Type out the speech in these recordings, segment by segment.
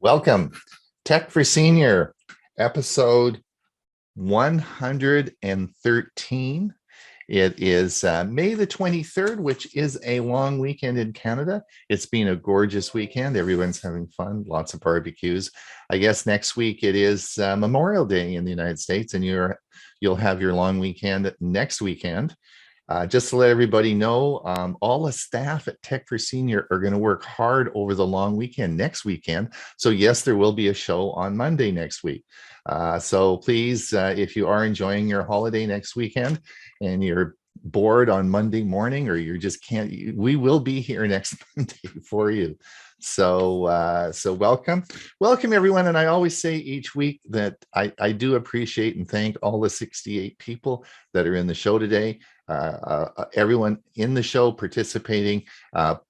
Welcome. Tech for Senior, episode 113. It is May the 23rd, which is a long weekend in Canada. It's been a gorgeous weekend. Everyone's having fun, lots of barbecues. I guess next week it is Memorial Day in the United States, and you'll have your long weekend next weekend. Just to let everybody know, all the staff at Tech for Senior are going to work hard over the long weekend next weekend. So yes, there will be a show on Monday next week. So please, if you are enjoying your holiday next weekend and you're bored on Monday morning, or you just can't, we will be here next Monday for you. So welcome everyone. And I always say each week that I do appreciate and thank all the 68 people that are in the show today. Everyone in the show participating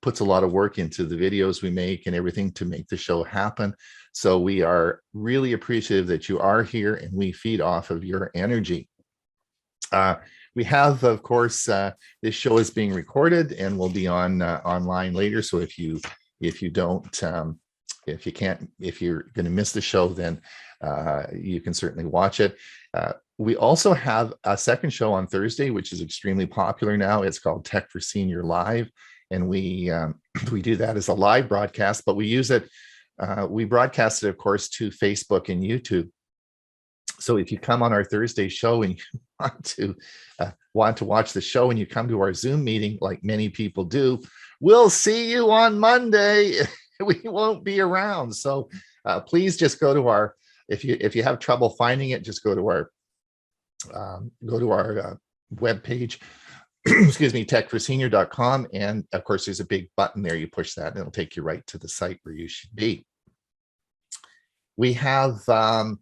puts a lot of work into the videos we make and everything to make the show happen. So we are really appreciative that you are here, and we feed off of your energy. We have, of course, this show is being recorded and will be on online later. So if you're going to miss the show, then you can certainly watch it. We also have a second show on Thursday, which is extremely popular now. It's called Tech for Senior Live, and we do that as a live broadcast, but we use it. We broadcast it, of course, to Facebook and YouTube. So if you come on our Thursday show and you want to watch the show, and you come to our Zoom meeting, like many people do, we'll see you on Monday. We won't be around. So please just go to our, if you have trouble finding it, just go to our webpage, excuse me, techforsenior.com. And of course, there's a big button there. You push that and it'll take you right to the site where you should be. We have a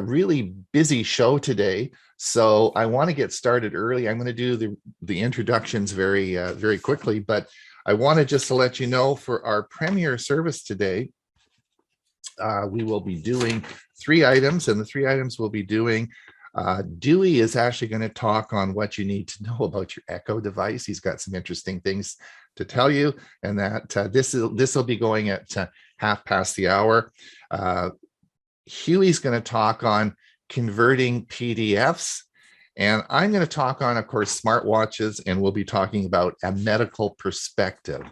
really busy show today, so I want to get started early. I'm going to do the introductions very quickly, but I wanted just to let you know, for our premiere service today, we will be doing 3 items, and the 3 items we'll be doing, Dewey is actually going to talk on what you need to know about your Echo device. He's got some interesting things to tell you, and that this will be going at 1:30. Hewie's going to talk on converting PDFs, and I'm going to talk on, of course, smartwatches, and we'll be talking about a medical perspective.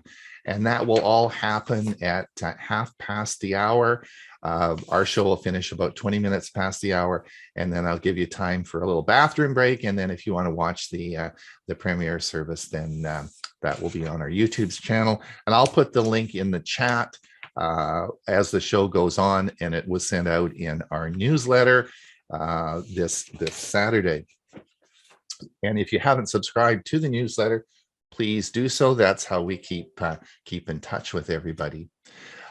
And that will all happen at 1:30. Our show will finish about 20 minutes past the hour, and then I'll give you time for a little bathroom break. And then if you want to watch the premiere service, then that will be on our YouTube channel. And I'll put the link in the chat as the show goes on, and it was sent out in our newsletter this Saturday. And if you haven't subscribed to the newsletter, please do so. That's how we keep in touch with everybody.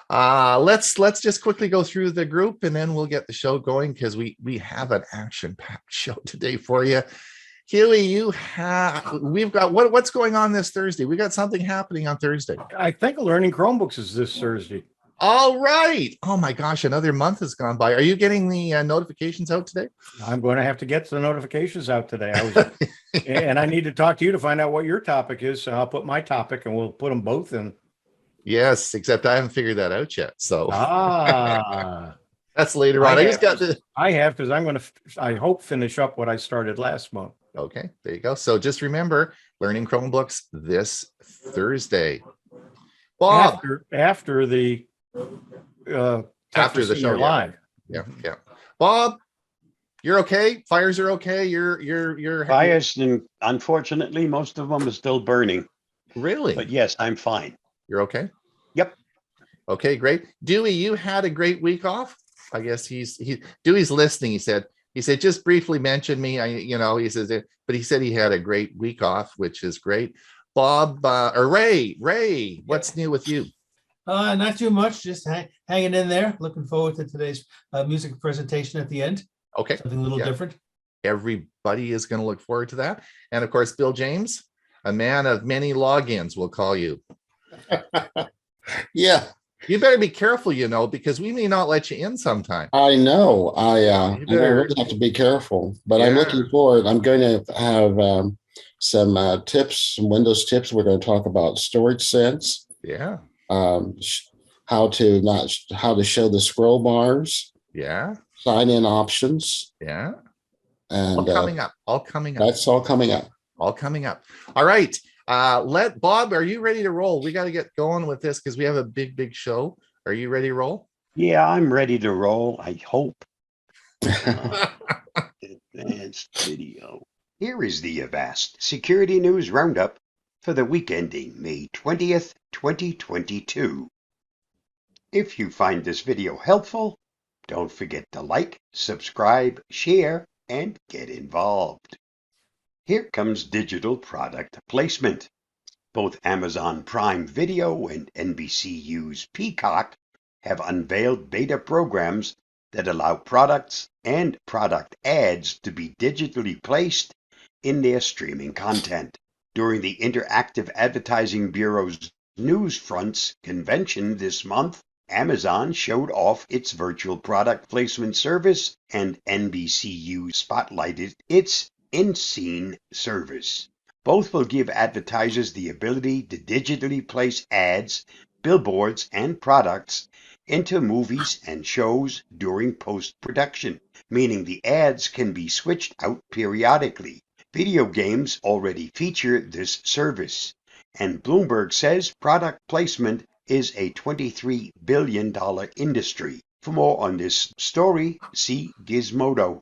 Let's just quickly go through the group, and then we'll get the show going, because we have an action-packed show today for you. Hewie, we've got what's going on this Thursday? We got something happening on Thursday. I think Learning Chromebooks is this Thursday. All right. Oh my gosh, another month has gone by. Are you getting the notifications out today? I'm going to have to get the notifications out today. And I need to talk to you to find out what your topic is. So I'll put my topic, and we'll put them both in. Yes, except I haven't figured that out yet. So that's later on. I have, because I'm going to, I hope, finish up what I started last month. Okay, there you go. So just remember, Learning Chromebooks this Thursday. Bob, after the show live. Yeah. Bob, you're okay? Fires are okay? You're fires, and unfortunately most of them are still burning. Really? But yes, I'm fine. You're okay? Yep. Okay, great. Dewey, you had a great week off. I guess Dewey's listening. He said just briefly mention me. He says it, but he said he had a great week off, which is great. Bob or Ray, what's new with you? Not too much, just hanging in there. Looking forward to today's music presentation at the end. Okay. Something a little different. Everybody is going to look forward to that. And of course, Bill James, a man of many logins, we'll call you. Yeah. You better be careful, because we may not let you in sometime. I know. I really have to be careful, but yeah. I'm looking forward. I'm going to have some tips, some Windows tips. We're going to talk about Storage Sense. Yeah. how to show the scroll bars, Yeah. sign in options, Yeah. and All coming up. All coming up. that's all coming up. All coming up. All right. Let Bob, are you ready to roll? We got to get going with this because we have a big show. Are you ready to roll? Yeah, I'm ready to roll. I hope. Advanced video. Here is the Avast Security News Roundup for the week ending May 20th, 2022. If you find this video helpful, don't forget to like, subscribe, share, and get involved. Here comes digital product placement. Both Amazon Prime Video and NBCU's Peacock have unveiled beta programs that allow products and product ads to be digitally placed in their streaming content. During the Interactive Advertising Bureau's Newsfronts convention this month, Amazon showed off its virtual product placement service, and NBCU spotlighted its in-scene service. Both will give advertisers the ability to digitally place ads, billboards, and products into movies and shows during post-production, meaning the ads can be switched out periodically. Video games already feature this service, and Bloomberg says product placement is a $23 billion industry. For more on this story, see Gizmodo.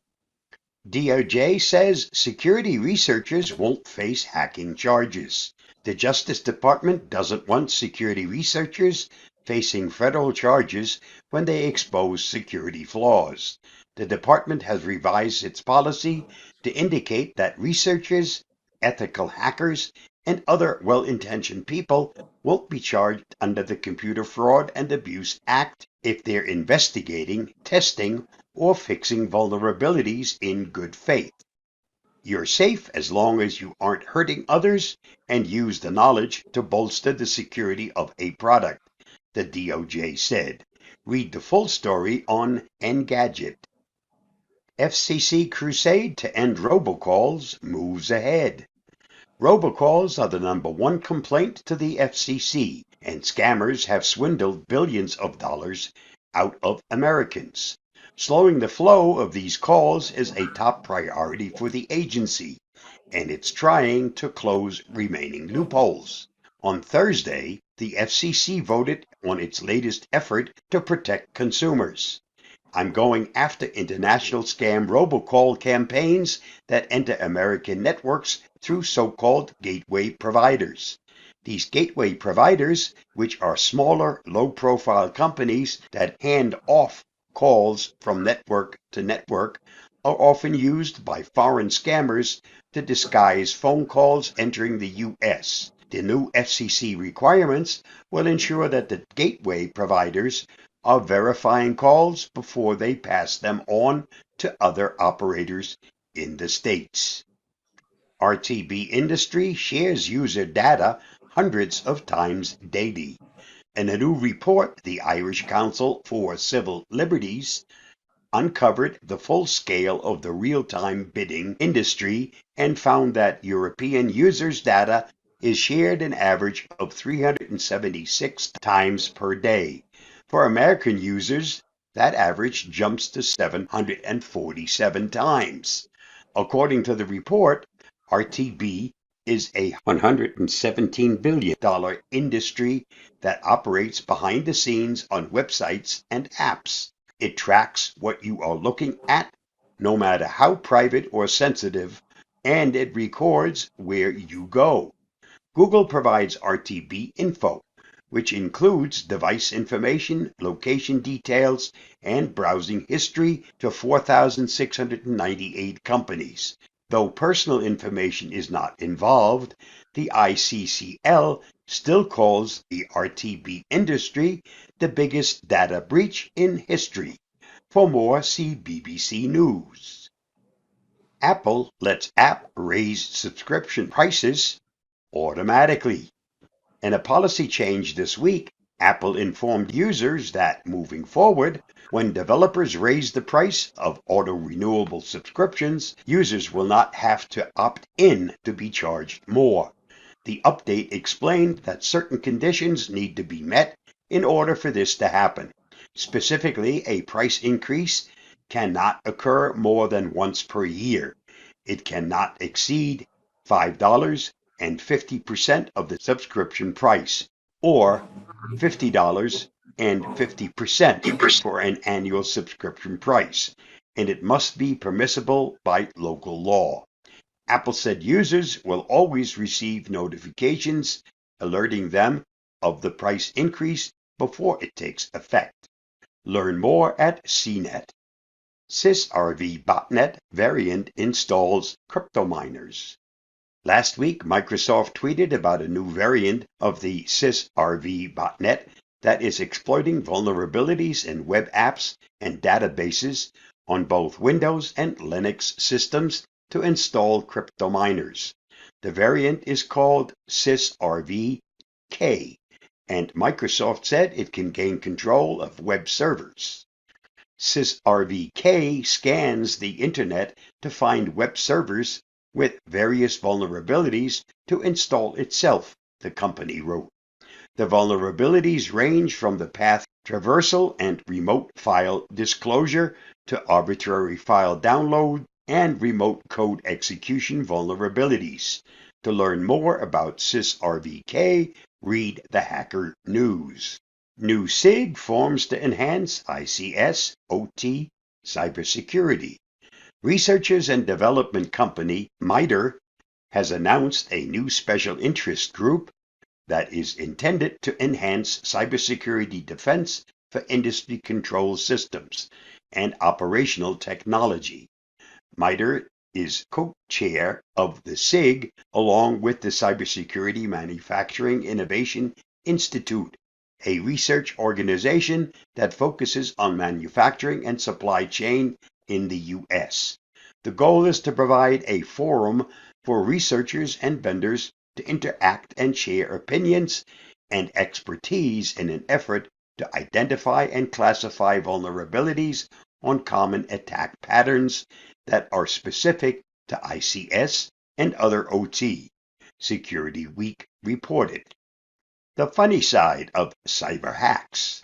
DOJ says security researchers won't face hacking charges. The Justice Department doesn't want security researchers facing federal charges when they expose security flaws. The department has revised its policy to indicate that researchers, ethical hackers, and other well-intentioned people won't be charged under the Computer Fraud and Abuse Act if they're investigating, testing, or fixing vulnerabilities in good faith. You're safe as long as you aren't hurting others and use the knowledge to bolster the security of a product, the DOJ said. Read the full story on Engadget. FCC crusade to end robocalls moves ahead. Robocalls are the #1 complaint to the FCC, and scammers have swindled billions of dollars out of Americans. Slowing the flow of these calls is a top priority for the agency, and it's trying to close remaining loopholes. On Thursday, the FCC voted on its latest effort to protect consumers. I'm going after international scam robocall campaigns that enter American networks through so-called gateway providers. These gateway providers, which are smaller, low-profile companies that hand off calls from network to network, are often used by foreign scammers to disguise phone calls entering the U.S. The new FCC requirements will ensure that the gateway providers are verifying calls before they pass them on to other operators in the States. RTB Industry shares user data hundreds of times daily. In a new report, the Irish Council for Civil Liberties uncovered the full scale of the real-time bidding industry and found that European users' data is shared an average of 376 times per day. For American users, that average jumps to 747 times. According to the report, RTB is a $117 billion industry that operates behind the scenes on websites and apps. It tracks what you are looking at, no matter how private or sensitive, and it records where you go. Google provides RTB info, which includes device information, location details, and browsing history to 4,698 companies. Though personal information is not involved, the ICCL still calls the RTB industry the biggest data breach in history. For more, see BBC News. Apple lets app raise subscription prices automatically. In a policy change this week, Apple informed users that moving forward, when developers raise the price of auto-renewable subscriptions, users will not have to opt in to be charged more. The update explained that certain conditions need to be met in order for this to happen. Specifically, a price increase cannot occur more than once per year. It cannot exceed $5 and 50% of the subscription price, or $50 and 50% for an annual subscription price, and it must be permissible by local law. Apple said users will always receive notifications alerting them of the price increase before it takes effect. Learn more at CNET. SysRV botnet variant installs crypto miners. Last week, Microsoft tweeted about a new variant of the SysRV botnet that is exploiting vulnerabilities in web apps and databases on both Windows and Linux systems to install crypto miners. The variant is called SysRV-K, and Microsoft said it can gain control of web servers. SysRV-K scans the internet to find web servers with various vulnerabilities to install itself, the company wrote. The vulnerabilities range from the path traversal and remote file disclosure to arbitrary file download and remote code execution vulnerabilities. To learn more about SysRV-K, read the Hacker News. New SIG forms to enhance ICS OT cybersecurity. Researchers and development company MITRE has announced a new special interest group that is intended to enhance cybersecurity defense for industry control systems and operational technology. MITRE is co-chair of the SIG along with the Cybersecurity Manufacturing Innovation Institute, a research organization that focuses on manufacturing and supply chain in the U.S. The goal is to provide a forum for researchers and vendors to interact and share opinions and expertise in an effort to identify and classify vulnerabilities on common attack patterns that are specific to ICS and other OT, Security Week reported. The funny side of cyber hacks.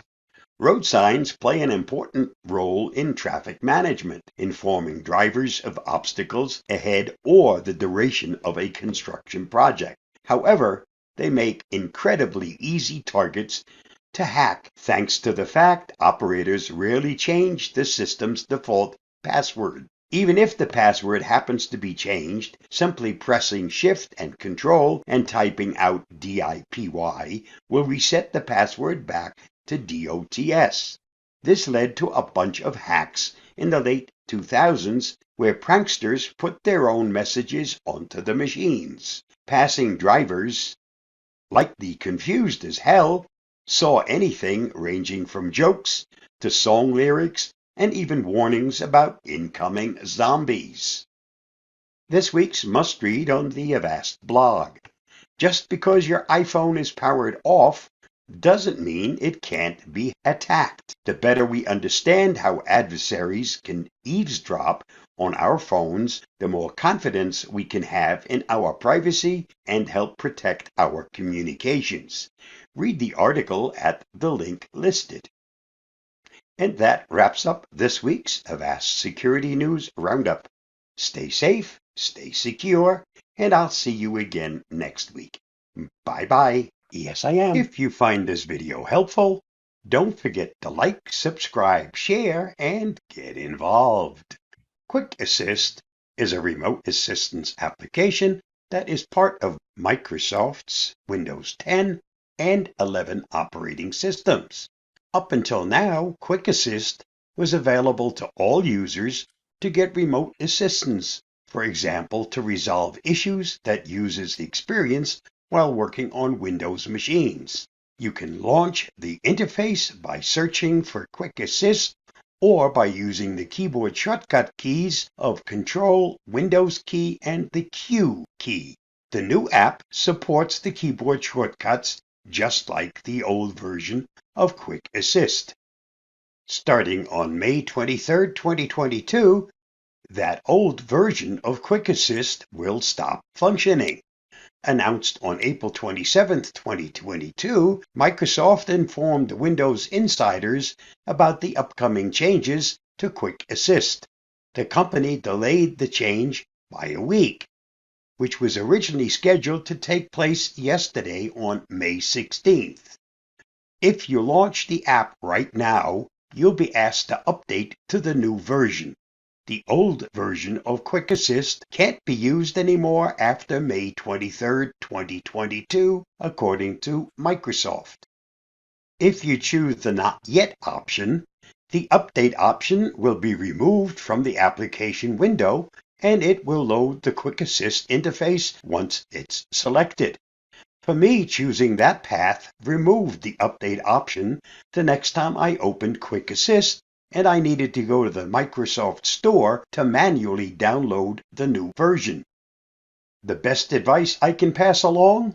Road signs play an important role in traffic management, informing drivers of obstacles ahead or the duration of a construction project. However, they make incredibly easy targets to hack thanks to the fact operators rarely change the system's default password. Even if the password happens to be changed, simply pressing Shift and Control and typing out DIPY will reset the password back to DOTS. This led to a bunch of hacks in the late 2000s where pranksters put their own messages onto the machines. Passing drivers, like the confused as hell, saw anything ranging from jokes to song lyrics and even warnings about incoming zombies. This week's must-read on the Avast blog. Just because your iPhone is powered off doesn't mean it can't be attacked. The better we understand how adversaries can eavesdrop on our phones, the more confidence we can have in our privacy and help protect our communications. Read the article at the link listed. And that wraps up this week's Avast Security News Roundup. Stay safe, stay secure, and I'll see you again next week. Bye-bye. Yes, I am. If you find this video helpful, don't forget to like, subscribe, share, and get involved. Quick Assist is a remote assistance application that is part of Microsoft's Windows 10 and 11 operating systems. Up until now, Quick Assist was available to all users to get remote assistance, for example, to resolve issues that users experience while working on Windows machines. You can launch the interface by searching for Quick Assist or by using the keyboard shortcut keys of Control, Windows key, and the Q key. The new app supports the keyboard shortcuts just like the old version of Quick Assist. Starting on May 23, 2022, that old version of Quick Assist will stop functioning. Announced on April 27, 2022, Microsoft informed Windows insiders about the upcoming changes to Quick Assist. The company delayed the change by a week, which was originally scheduled to take place yesterday on May 16th. If you launch the app right now, you'll be asked to update to the new version. The old version of Quick Assist can't be used anymore after May 23, 2022, according to Microsoft. If you choose the Not Yet option, the Update option will be removed from the application window and it will load the Quick Assist interface once it's selected. For me, choosing that path removed the Update option the next time I opened Quick Assist and I needed to go to the Microsoft Store to manually download the new version. The best advice I can pass along?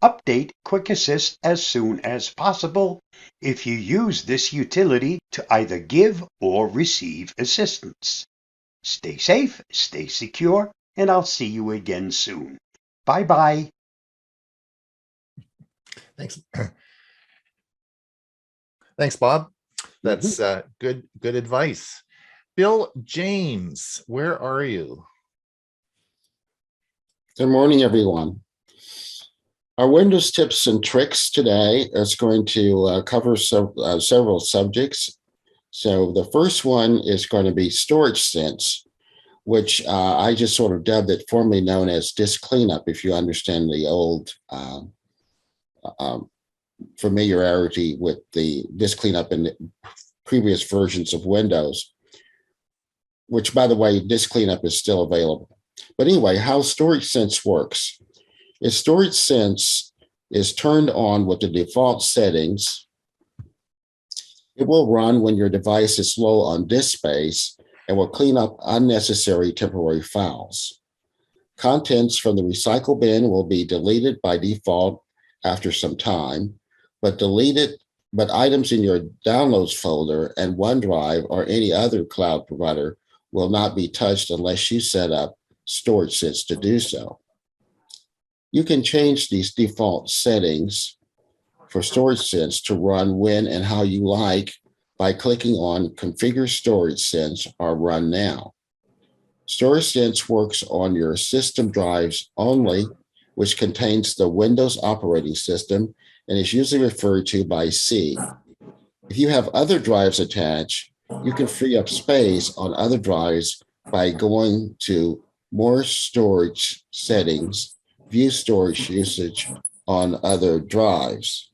Update Quick Assist as soon as possible if you use this utility to either give or receive assistance. Stay safe, stay secure, and I'll see you again soon. Bye-bye. Thanks. Thanks, Bob. That's good advice. Bill James, where are you? Good morning, everyone. Our Windows tips and tricks today is going to cover several subjects. So the first one is going to be Storage Sense, which I just sort of dubbed it, formerly known as disk cleanup, if you understand the old familiarity with the disk cleanup in the previous versions of Windows, which, by the way, disk cleanup is still available. But anyway, how Storage Sense works is Storage Sense is turned on with the default settings. It will run when your device is low on disk space and will clean up unnecessary temporary files. Contents from the recycle bin will be deleted by default after some time, but items in your downloads folder and OneDrive or any other cloud provider will not be touched unless you set up Storage Sense to do so. You can change these default settings for Storage Sense to run when and how you like by clicking on Configure Storage Sense or Run Now. Storage Sense works on your system drives only, which contains the Windows operating system and is usually referred to by C. If you have other drives attached, you can free up space on other drives by going to More Storage Settings, View Storage Usage on other drives.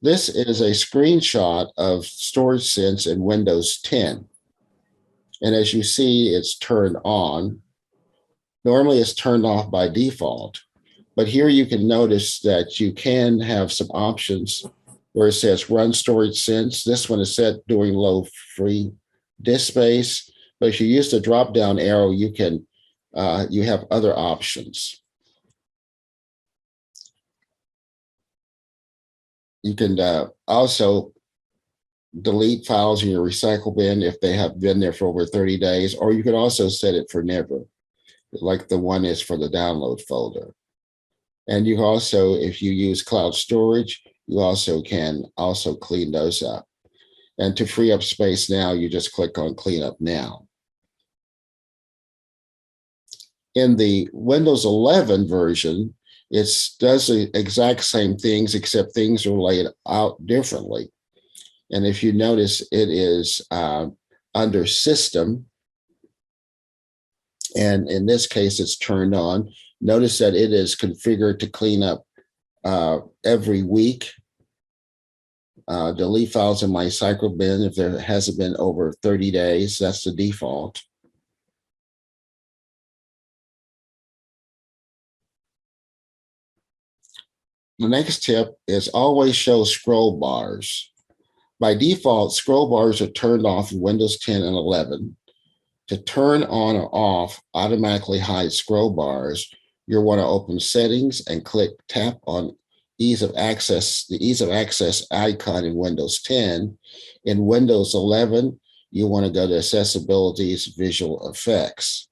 This is a screenshot of Storage Sense in Windows 10. And as you see, it's turned on. Normally it's turned off by default, but here you can notice that you can have some options where it says run Storage Sense. This one is set during low free disk space, but if you use the drop down arrow, you have other options. You can also delete files in your recycle bin if they have been there for over 30 days, or you can also set it for never, like the one is for the download folder. And you also, if you use cloud storage, you also can clean those up. And to free up space now, you just click on Clean Up Now. In the Windows 11 version, it does the exact same things, except things are laid out differently. And if you notice, it is under System. And in this case, it's turned on. Notice that it is configured to clean up every week. Delete files in my recycle bin if there hasn't been over 30 days. That's the default. The next tip is always show scroll bars. By default, scroll bars are turned off in Windows 10 and 11. To turn on or off automatically hide scroll bars, you'll want to open Settings and tap on the Ease of Access icon in Windows 10. In Windows 11, you want to go to Accessibility's Visual Effects.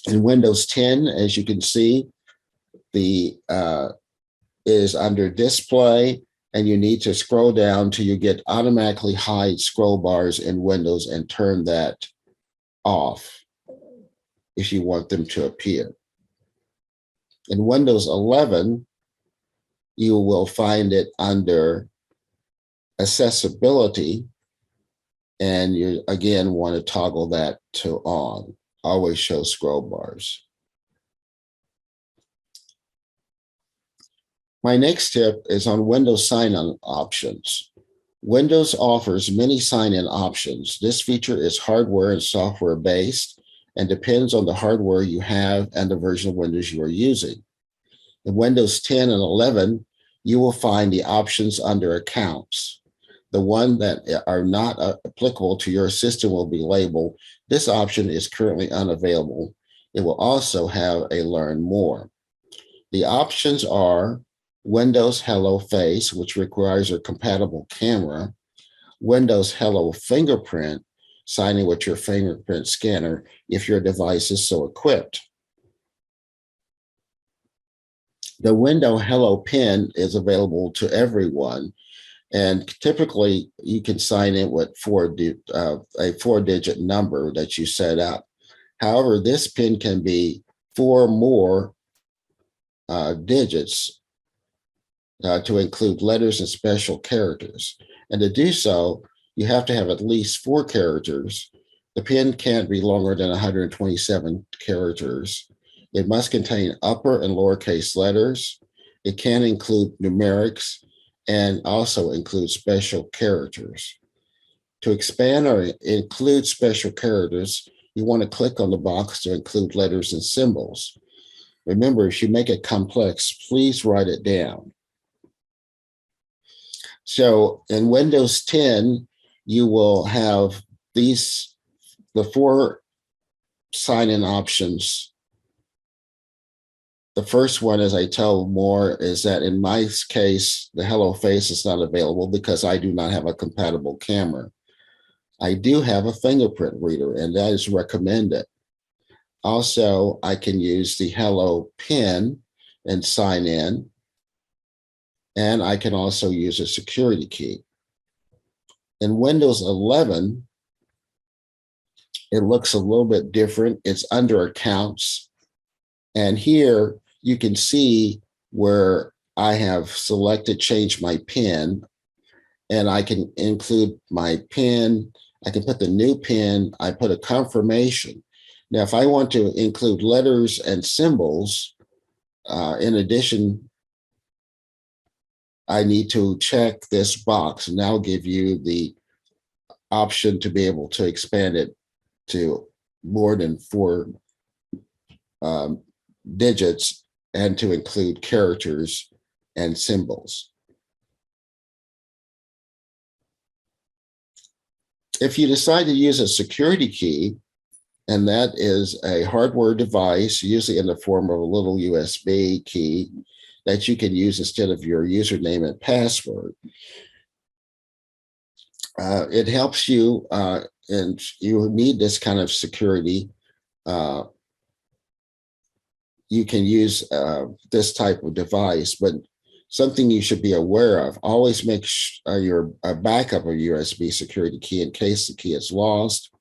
In Windows 10, as you can see, the is under display, and you need to scroll down till you get automatically hide scroll bars in Windows and turn that off if you want them to appear. In Windows 11, you will find it under accessibility, and you again want to toggle that to on. Always show scroll bars. My next tip is on Windows sign-in options. Windows offers many sign-in options. This feature is hardware and software based and depends on the hardware you have and the version of Windows you are using. In Windows 10 and 11, you will find the options under accounts. The ones that are not applicable to your system will be labeled. This option is currently unavailable. It will also have a learn more. The options are Windows Hello Face, which requires a compatible camera, Windows Hello Fingerprint, signing with your fingerprint scanner if your device is so equipped. The Windows Hello PIN is available to everyone, and typically you can sign in with a four-digit number that you set up. However, this PIN can be 4 more digits to include letters and special characters. And to do so, you have to have at least 4 characters. The PIN can't be longer than 127 characters. It must contain upper and lowercase letters. It can include numerics and also include special characters. To expand or include special characters, you want to click on the box to include letters and symbols. Remember, if you make it complex, please write it down. So in Windows 10, you will have the 4 sign-in options. The first one, as I tell more, is that in my case, the Hello Face is not available because I do not have a compatible camera. I do have a fingerprint reader, and that is recommended. Also, I can use the Hello PIN and sign in. And I can also use a security key. In Windows 11, it looks a little bit different. It's under accounts. And here you can see where I have selected change my PIN, and I can include my PIN. I can put the new PIN. I put a confirmation. Now, if I want to include letters and symbols, in addition, I need to check this box, and that'll give you the option to be able to expand it to more than 4 digits and to include characters and symbols. If you decide to use a security key, and that is a hardware device, usually in the form of a little USB key that you can use instead of your username and password. It helps you, and you need this kind of security. You can use this type of device, but something you should be aware of, always make a backup of USB security key in case the key is lost.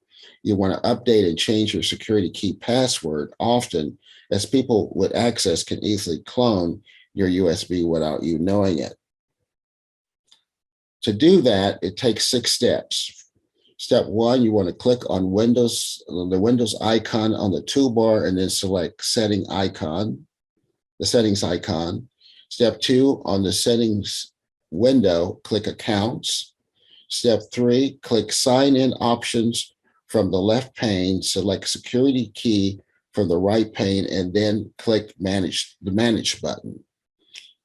You want to update and change your security key password often, as people with access can easily clone your USB without you knowing it. To do that, it takes 6 steps. Step 1, you want to click on the Windows icon on the toolbar and then select Setting icon, the Settings icon. Step 2, on the Settings window, click Accounts. Step 3, click Sign In Options from the left pane, select Security Key from the right pane, and then click the Manage button.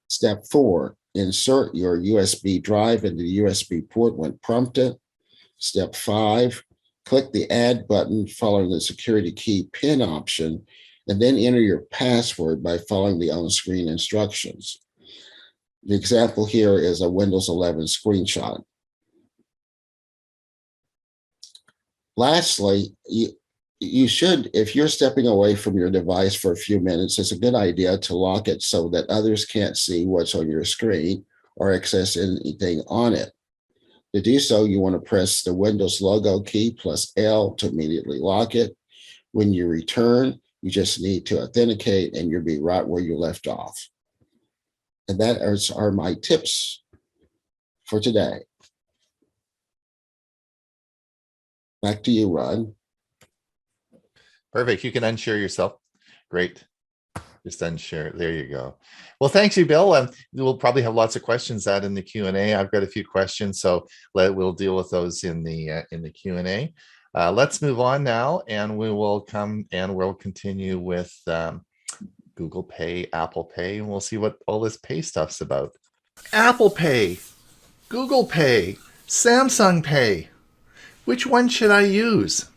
Step 4, insert your USB drive into the USB port when prompted. Step 5, click the Add button following the security key PIN option, and then enter your password by following the on-screen instructions. The example here is a Windows 11 screenshot. Lastly, you should, if you're stepping away from your device for a few minutes, it's a good idea to lock it so that others can't see what's on your screen or access anything on it. To do so, you want to press the Windows logo key plus L to immediately lock it. When you return, you just need to authenticate and you'll be right where you left off. And that are my tips for today. Back to you, Ron. Perfect. You can unshare yourself. Great. Just unshare. There you go. Well, thanks you, Bill. We'll probably have lots of questions out in the Q&A. I've got a few questions, so we'll deal with those in the Q&A. Let's move on now, and we'll continue with Google Pay, Apple Pay, and we'll see what all this pay stuff's about. Apple Pay, Google Pay, Samsung Pay. Which one should I use?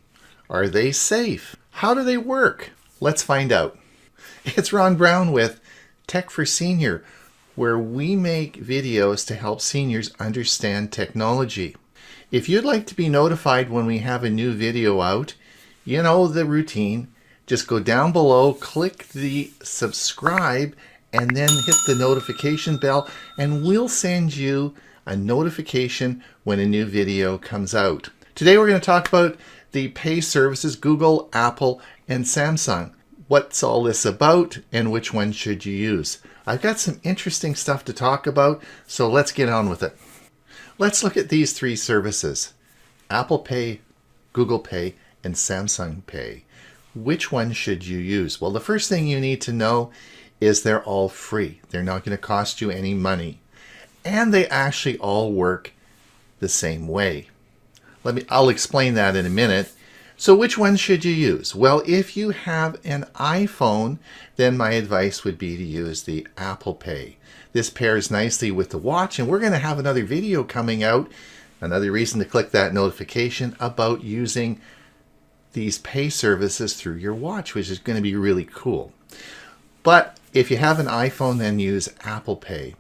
Are they safe? How do they work? Let's find out. It's Ron Brown with Tech for Senior, where we make videos to help seniors understand technology. If you'd like to be notified when we have a new video out, you know the routine. Just go down below, click the subscribe, and then hit the notification bell, and we'll send you a notification when a new video comes out. Today we're going to talk about the pay services, Google, Apple, and Samsung. What's all this about, and which one should you use? I've got some interesting stuff to talk about, so let's get on with it. Let's look at these three services: Apple Pay, Google Pay, and Samsung Pay. Which one should you use? Well, the first thing you need to know is they're all free. They're not going to cost you any money. And they actually all work the same way. I'll explain that in a minute. So which one should you use? Well, if you have an iPhone, then my advice would be to use the Apple Pay. This pairs nicely with the watch, and we're going to have another video coming out, another reason to click that notification, about using these pay services through your watch, which is going to be really cool. But if you have an iPhone, then use Apple Pay.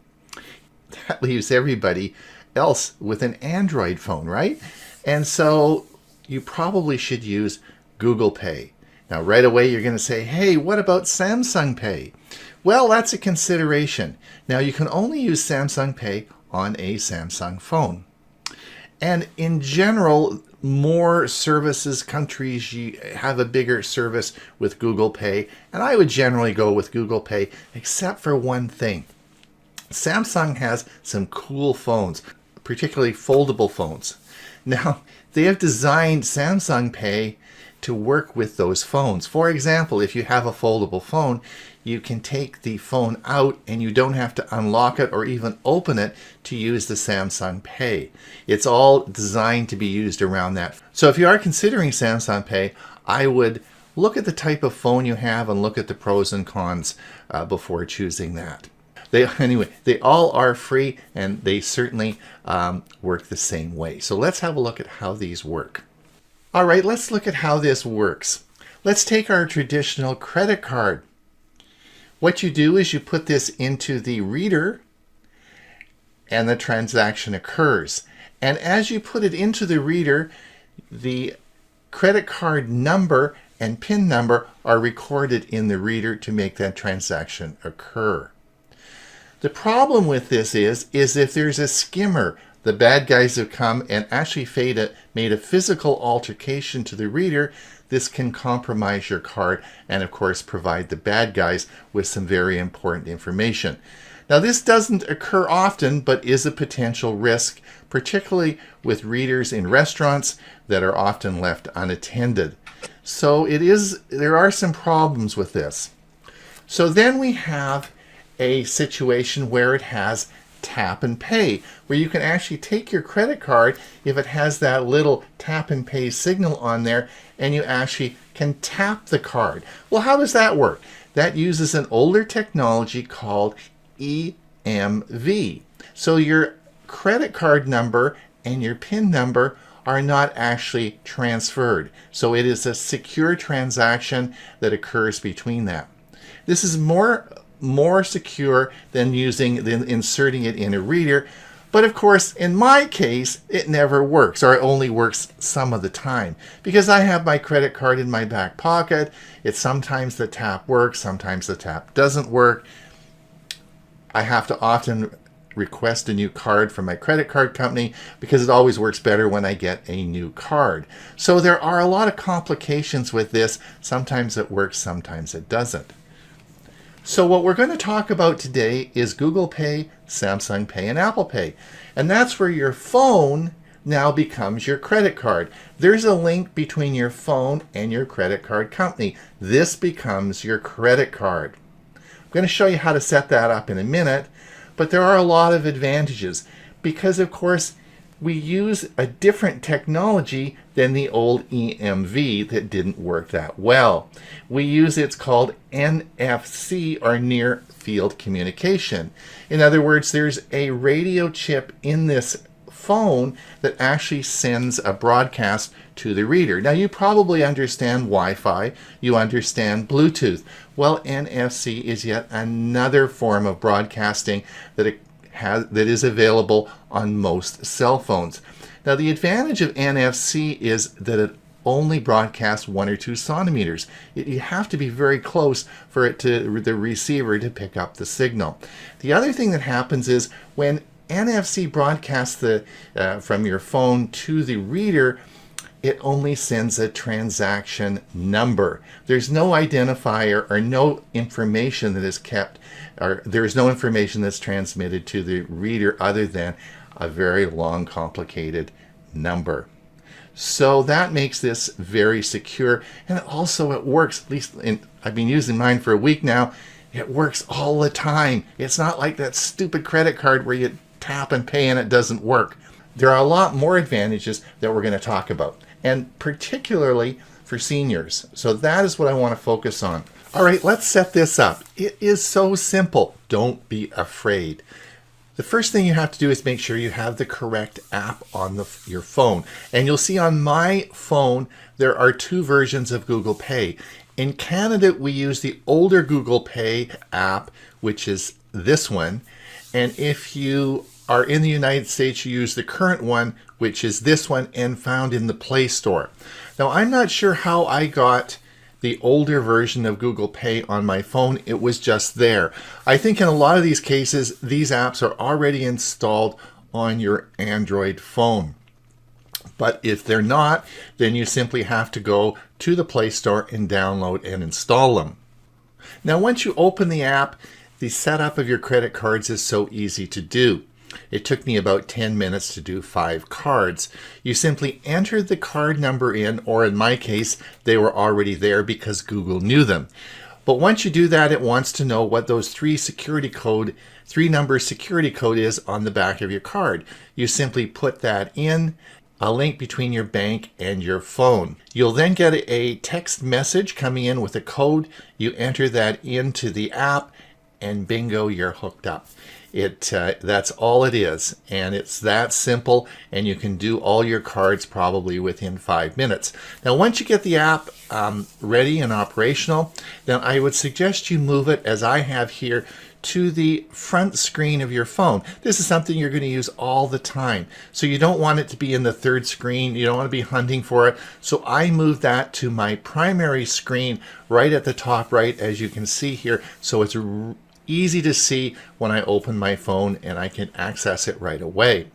That leaves everybody else with an Android phone, right? And so you probably should use Google Pay. Now, right away, you're going to say, hey, what about Samsung Pay? Well, that's a consideration. Now, you can only use Samsung Pay on a Samsung phone. And in general, more services, countries have a bigger service with Google Pay. And I would generally go with Google Pay, except for one thing. Samsung has some cool phones, particularly foldable phones. Now, they have designed Samsung Pay to work with those phones. For example, if you have a foldable phone, you can take the phone out and you don't have to unlock it or even open it to use the Samsung Pay. It's all designed to be used around that. So if you are considering Samsung Pay, I would look at the type of phone you have and look at the pros and cons before choosing that. They all are free, and they certainly work the same way. So let's have a look at how these work. All right, let's look at how this works. Let's take our traditional credit card. What you do is you put this into the reader, and the transaction occurs. And as you put it into the reader, the credit card number and PIN number are recorded in the reader to make that transaction occur. The problem with this is if there's a skimmer, the bad guys have come and actually made a physical altercation to the reader, this can compromise your card and, of course, provide the bad guys with some very important information. Now, this doesn't occur often, but is a potential risk, particularly with readers in restaurants that are often left unattended. So there are some problems with this. So then we have a situation where it has tap and pay, where you can actually take your credit card if it has that little tap and pay signal on there, and you actually can tap the card. Well, how does that work? That uses an older technology called EMV. So your credit card number and your PIN number are not actually transferred. So it is a secure transaction that occurs between that. This is more secure than inserting it in a reader, But of course, in my case, it never works, or it only works some of the time, because I have my credit card in my back pocket. It's sometimes the tap works, sometimes the tap doesn't work. I have to often request a new card from my credit card company because it always works better when I get a new card. So there are a lot of complications with this. Sometimes it works, sometimes it doesn't. So what we're going to talk about today is Google Pay, Samsung Pay, and Apple Pay. And that's where your phone now becomes your credit card. There's a link between your phone and your credit card company. This becomes your credit card. I'm going to show you how to set that up in a minute, but there are a lot of advantages because, of course, we use a different technology than the old EMV that didn't work that well. We use it's called NFC, or near field communication. In other words, there's a radio chip in this phone that actually sends a broadcast to the reader. Now, you probably understand Wi-Fi, you understand Bluetooth. Well, NFC is yet another form of broadcasting that is available on most cell phones. Now, the advantage of NFC is that it only broadcasts 1 or 2 centimeters. You have to be very close for the receiver to pick up the signal. The other thing that happens is when NFC broadcasts from your phone to the reader, it only sends a transaction number. There's no identifier or no information that is kept, or there's no information that's transmitted to the reader other than a very long, complicated number. So that makes this very secure, and also it works, at least I've been using mine for a week now. It works all the time. It's not like that stupid credit card where you tap and pay and it doesn't work. There are a lot more advantages that we're going to talk about, and particularly for seniors. So that is what I want to focus on. All right, let's set this up. It is so simple. Don't be afraid. The first thing you have to do is make sure you have the correct app on your phone. And you'll see on my phone, there are 2 versions of Google Pay. In Canada, we use the older Google Pay app, which is this one. And if you are in the United States, you use the current one, which is this one, and found in the Play Store. Now, I'm not sure how I got the older version of Google Pay on my phone. It was just there. I think in a lot of these cases, these apps are already installed on your Android phone. But if they're not, then you simply have to go to the Play Store and download and install them. Now, once you open the app, the setup of your credit cards is so easy to do. It took me about 10 minutes to do 5 cards. You simply entered the card number in, or in my case, they were already there because Google knew them. But once you do that, it wants to know what those 3-number security code is on the back of your card. You simply put that in, a link between your bank and your phone. You'll then get a text message coming in with a code. You enter that into the app, and bingo, you're hooked up. That's all it is, and it's that simple, and you can do all your cards probably within 5 minutes. Now, once you get the app ready and operational, then I would suggest you move it, as I have here, to the front screen of your phone. This is something you're going to use all the time, so you don't want it to be in the third screen. You don't want to be hunting for it. So I moved that to my primary screen right at the top right, as you can see here, so it's easy to see when I open my phone and I can access it right away.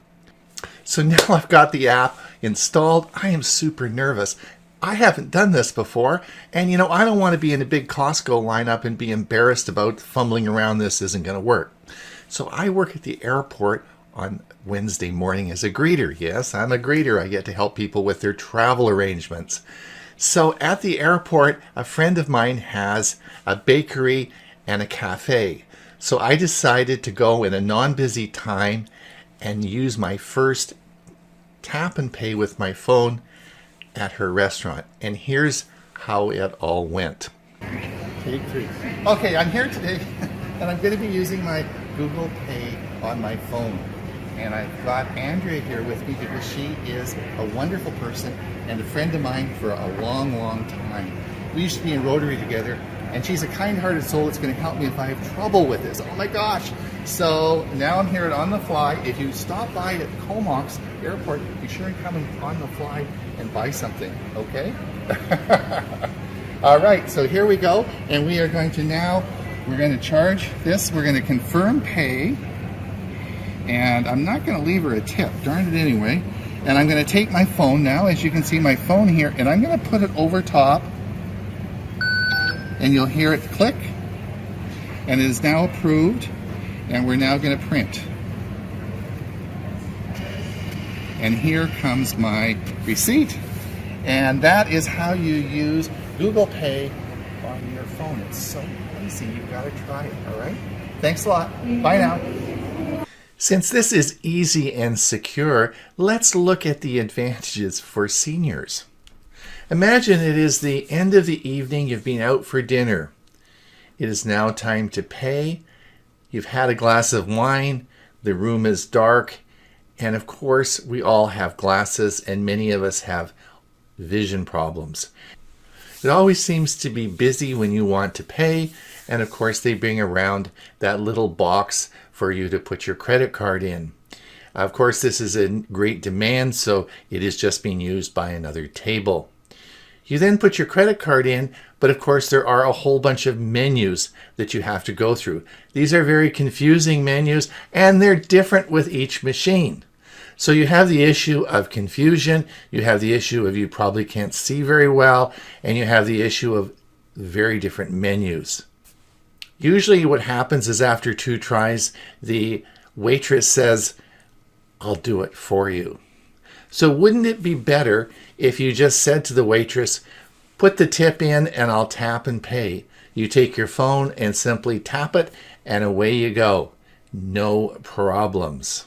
So now I've got the app installed. I am super nervous. I haven't done this before, and I don't want to be in a big Costco lineup and be embarrassed about fumbling around. This isn't going to work. So I work at the airport on Wednesday morning as a greeter. Yes, I'm a greeter. I get to help people with their travel arrangements. So at the airport, a friend of mine has a bakery and a cafe. So I decided to go in a non-busy time and use my first tap and pay with my phone at her restaurant. And here's how it all went. Take 3. Okay, I'm here today and I'm going to be using my Google Pay on my phone. And I've got Andrea here with me because she is a wonderful person and a friend of mine for a long, long time. We used to be in Rotary together, and she's a kind-hearted soul that's going to help me if I have trouble with this. Oh my gosh, So now I'm here at On the Fly. If you stop by at Comox Airport, be sure and come on the fly and buy something, okay? All right, so here we go. And we are going to now, we're going to charge this. We're going to confirm pay. And I'm not going to leave her a tip, darn it anyway. And I'm going to take my phone now, as you can see my phone here, and I'm going to put it over top. And you'll hear it click. And it is now approved. And we're now going to print. And here comes my receipt. And that is how you use Google Pay on your phone. It's so easy. You've got to try it, all right? Thanks a lot. Bye now. Since this is easy and secure, let's look at the advantages for seniors. Imagine it is the end of the evening. You've been out for dinner. It is now time to pay. You've had a glass of wine, the room is dark, and of course we all have glasses and many of us have vision problems. It always seems to be busy when you want to pay, and of course they bring around that little box for you to put your credit card in. Of course this is in great demand, so it is just being used by another table. You then put your credit card in, but of course there are a whole bunch of menus that you have to go through. These are very confusing menus, and they're different with each machine. So you have the issue of confusion, you have the issue of you probably can't see very well, and you have the issue of very different menus. Usually what happens is after 2 tries, the waitress says, "I'll do it for you." So wouldn't it be better if you just said to the waitress, "Put the tip in and I'll tap and pay." You take your phone and simply tap it and away you go. No problems.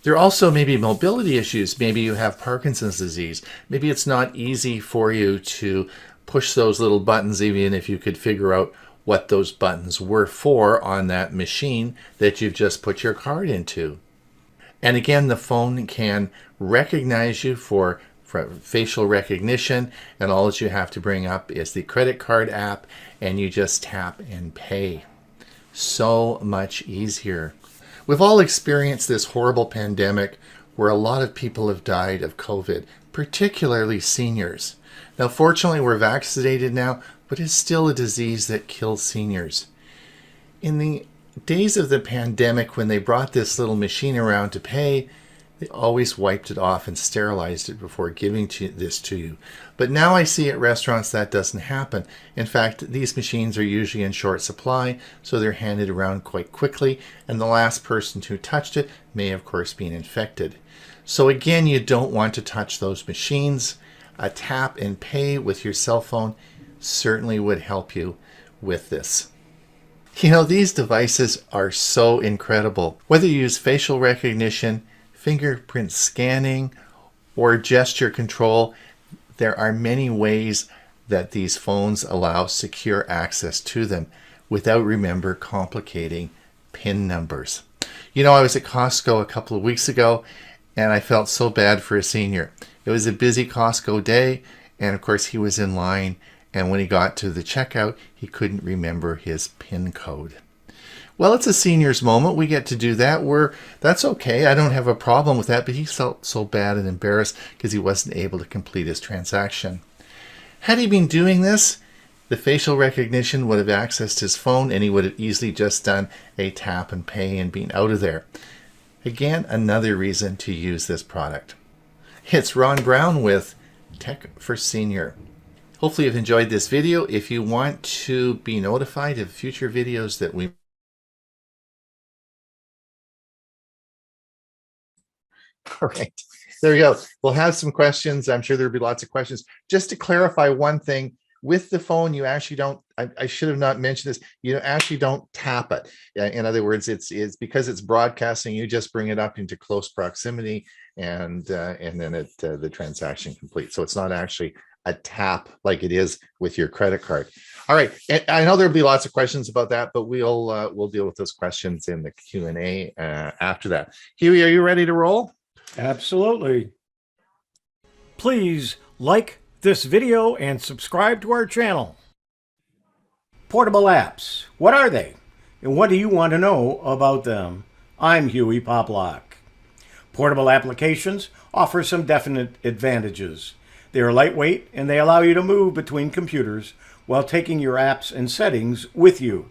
There also may be mobility issues. Maybe you have Parkinson's disease. Maybe it's not easy for you to push those little buttons even if you could figure out what those buttons were for on that machine that you've just put your card into. And again, the phone can recognize you for facial recognition, and all that you have to bring up is the credit card app, and you just tap and pay. So much easier. We've all experienced this horrible pandemic where a lot of people have died of COVID, particularly seniors. Now, fortunately, we're vaccinated now, but it's still a disease that kills seniors. In the days of the pandemic, when they brought this little machine around to pay, they always wiped it off and sterilized it before giving this to you. But now I see at restaurants that doesn't happen. In fact, these machines are usually in short supply, so they're handed around quite quickly, and the last person who touched it may, of course, be infected. So again, you don't want to touch those machines. A tap and pay with your cell phone certainly would help you with this. You know, these devices are so incredible. Whether you use facial recognition, fingerprint scanning, or gesture control, there are many ways that these phones allow secure access to them without, remember, complicating PIN numbers. You know, I was at Costco a couple of weeks ago, and I felt so bad for a senior. It was a busy Costco day, and of course he was in line, and when he got to the checkout, he couldn't remember his PIN code. Well, it's a senior's moment. We get to do that. That's okay. I don't have a problem with that, but he felt so bad and embarrassed because he wasn't able to complete his transaction. Had he been doing this, the facial recognition would have accessed his phone, and he would have easily just done a tap and pay and been out of there. Again, another reason to use this product. It's Ron Brown with Tech for Senior. Hopefully you've enjoyed this video. If you want to be notified of future videos that we All right, there we go. We'll have some questions. I'm sure there'll be lots of questions. Just to clarify one thing, with the phone, you actually don't, I should have not mentioned this, you actually don't tap it. In other words, it's because it's broadcasting, you just bring it up into close proximity and then the transaction complete. So it's not actually a tap like it is with your credit card. All right, and I know there'll be lots of questions about that, but we'll deal with those questions in the Q&A after that. Hewie, are you ready to roll? Absolutely. Please like this video and subscribe to our channel. Portable apps, what are they? And what do you want to know about them? I'm Hewie Poplock. Portable applications offer some definite advantages. They are lightweight and they allow you to move between computers while taking your apps and settings with you.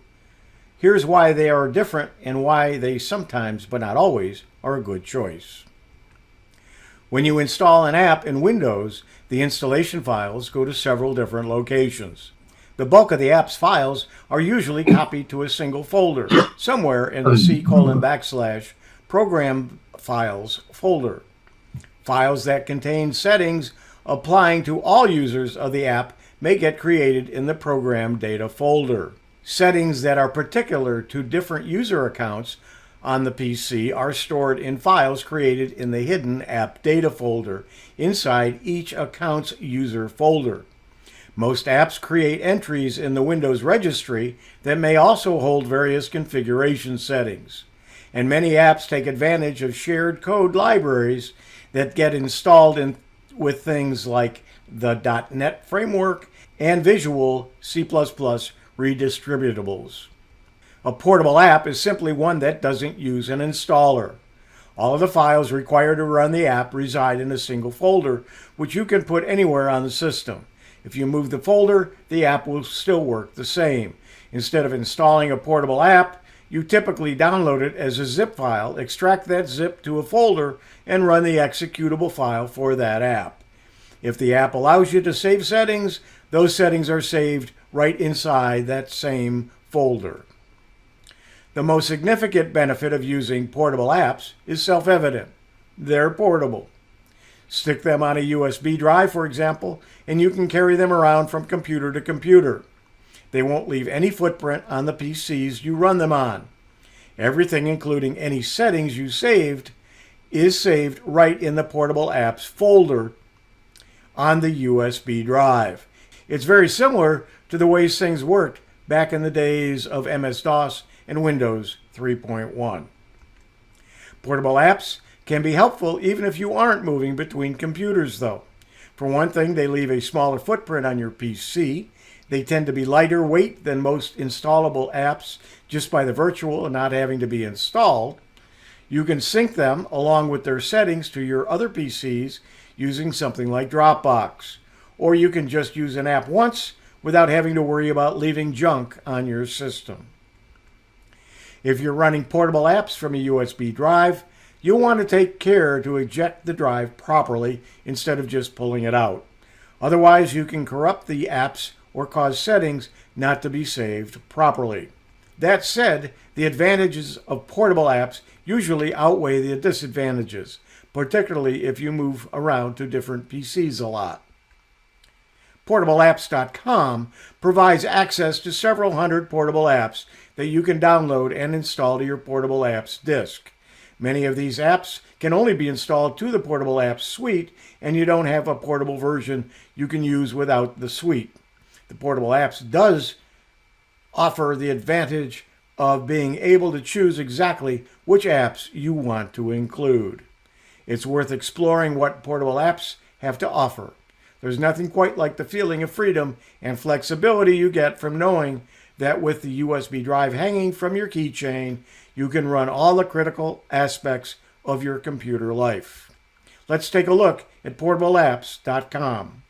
Here's why they are different and why they sometimes, but not always, are a good choice. When you install an app in Windows, the installation files go to several different locations. The bulk of the app's files are usually copied to a single folder, somewhere in the C:\program files folder. Files that contain settings applying to all users of the app may get created in the program data folder. Settings that are particular to different user accounts on the PC are stored in files created in the hidden app data folder inside each account's user folder. Most apps create entries in the Windows registry that may also hold various configuration settings. And many apps take advantage of shared code libraries that get installed with things like the .NET framework and Visual C++ redistributables. A portable app is simply one that doesn't use an installer. All of the files required to run the app reside in a single folder, which you can put anywhere on the system. If you move the folder, the app will still work the same. Instead of installing a portable app, you typically download it as a zip file, extract that zip to a folder, and run the executable file for that app. If the app allows you to save settings, those settings are saved right inside that same folder. The most significant benefit of using portable apps is self-evident. They're portable. Stick them on a USB drive, for example, and you can carry them around from computer to computer. They won't leave any footprint on the PCs you run them on. Everything, including any settings you saved, is saved right in the portable apps folder on the USB drive. It's very similar to the way things worked back in the days of MS-DOS and Windows 3.1. Portable apps can be helpful even if you aren't moving between computers, though. For one thing, they leave a smaller footprint on your PC. They tend to be lighter weight than most installable apps just by the virtual and not having to be installed. You can sync them along with their settings to your other PCs using something like Dropbox. Or you can just use an app once without having to worry about leaving junk on your system. If you're running portable apps from a USB drive, you'll want to take care to eject the drive properly instead of just pulling it out. Otherwise, you can corrupt the apps or cause settings not to be saved properly. That said, the advantages of portable apps usually outweigh the disadvantages, particularly if you move around to different PCs a lot. PortableApps.com provides access to several hundred portable apps that you can download and install to your portable apps disk. Many of these apps can only be installed to the portable apps suite, and you don't have a portable version you can use without the suite. The portable apps does offer the advantage of being able to choose exactly which apps you want to include. It's worth exploring what portable apps have to offer. There's nothing quite like the feeling of freedom and flexibility you get from knowing that with the USB drive hanging from your keychain, you can run all the critical aspects of your computer life. Let's take a look at portableapps.com.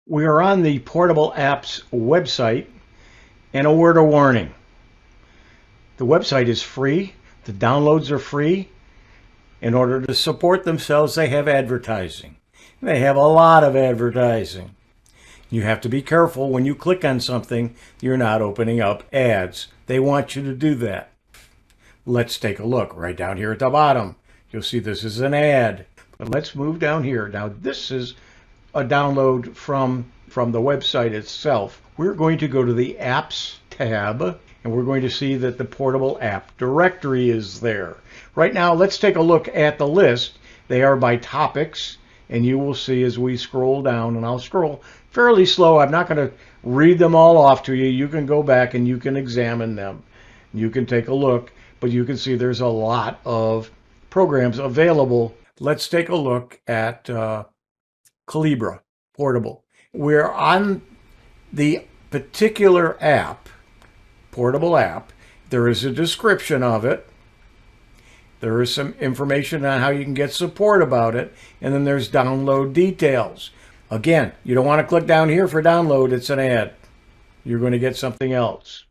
We are on the Portable Apps website, and a word of warning. The website is free. The downloads are free. In order to support themselves, they have advertising. They have a lot of advertising. You have to be careful when you click on something, you're not opening up ads. They want you to do that. Let's take a look right down here at the bottom. You'll see this is an ad. But let's move down here. Now this is a download from the website itself. We're going to go to the Apps tab, and we're going to see that the portable app directory is there. Right now, let's take a look at the list. They are by topics, and you will see as we scroll down, and I'll scroll fairly slow. I'm not going to read them all off to you. You can go back and you can examine them. You can take a look, but you can see there's a lot of programs available. Let's take a look at Calibra Portable. We're on the particular app, portable app. There is a description of it. There is some information on how you can get support about it. And then there's download details. Again, you don't want to click down here for download. It's an ad. You're going to get something else.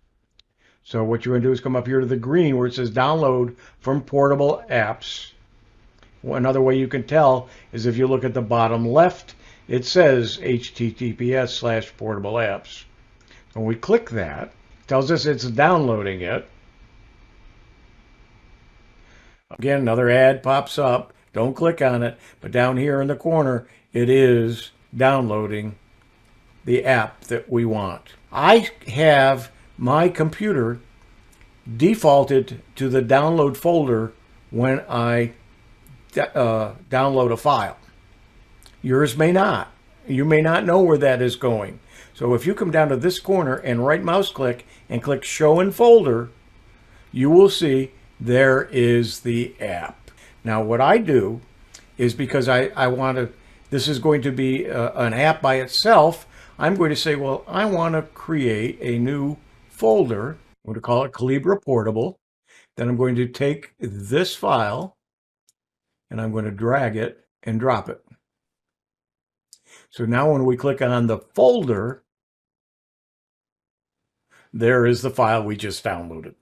So what you're going to do is come up here to the green where it says download from portable apps. Another way you can tell is if you look at the bottom left, it says https:/portable apps. When we click that, it tells us it's downloading it. Again, another ad pops up. Don't click on it, but down here in the corner, it is downloading the app that we want. I have my computer defaulted to the download folder when I download a file. Yours may not. You may not know where that is going. So if you come down to this corner and right mouse click and click show in folder, you will see there is the app. Now what I do is, because I want to, this is going to be an app by itself, I'm going to say, well, I want to create a new folder. I'm going to call it Calibra Portable. Then I'm going to take this file and I'm going to drag it and drop it. So now when we click on the folder, there is the file we just downloaded.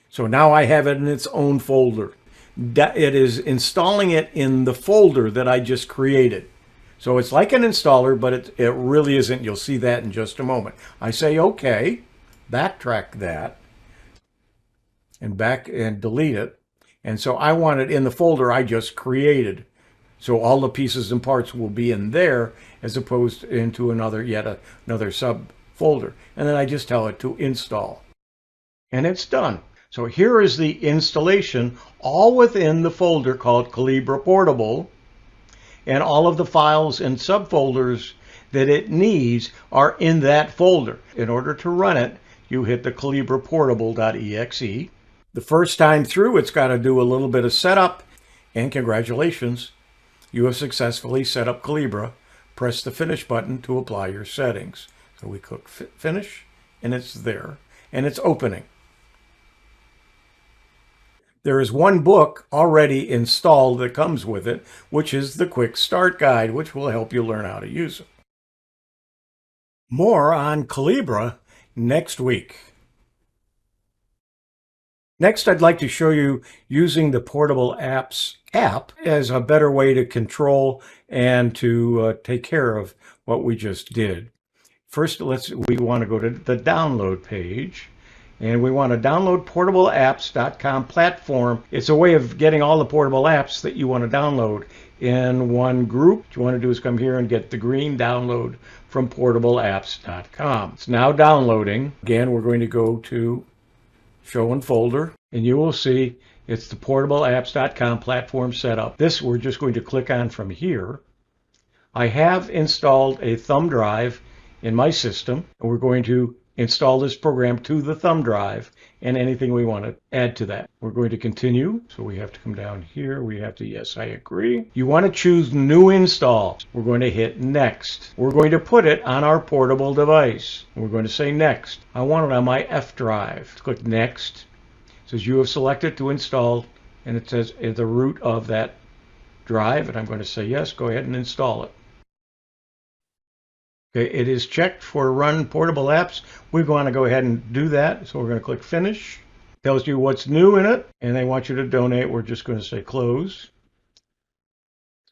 So now I have it in its own folder. It is installing it in the folder that I just created. So it's like an installer, but it really isn't. You'll see that in just a moment. I say, okay, backtrack that, and delete it. And so I want it in the folder I just created. So all the pieces and parts will be in there as opposed into another subfolder. And then I just tell it to install. And it's done. So here is the installation, all within the folder called Calibra Portable. And all of the files and subfolders that it needs are in that folder. In order to run it, you hit the calibraportable.exe. The first time through, it's got to do a little bit of setup. And congratulations, you have successfully set up Calibra. Press the finish button to apply your settings. So we click finish, and it's there, and it's opening. There is one book already installed that comes with it, which is the Quick Start Guide, which will help you learn how to use it. More on Calibra next week. Next, I'd like to show you using the Portable Apps app as a better way to control and to take care of what we just did. First, we want to go to the download page. And we want to download portableapps.com platform. It's a way of getting all the portable apps that you want to download in one group. What you want to do is come here and get the green download from portableapps.com. It's now downloading. Again, we're going to go to show in folder, and you will see it's the portableapps.com platform setup. This we're just going to click on from here. I have installed a thumb drive in my system, and we're going to install this program to the thumb drive and anything we want to add to that. We're going to continue. So we have to come down here. We have to, yes, I agree. You want to choose new install. We're going to hit next. We're going to put it on our portable device. We're going to say next. I want it on my F drive. Click next. It says you have selected to install, and it says the root of that drive. And I'm going to say yes, go ahead and install it. Okay, it is checked for run portable apps. We want to go ahead and do that. So we're going to click finish. It tells you what's new in it, and they want you to donate. We're just going to say close.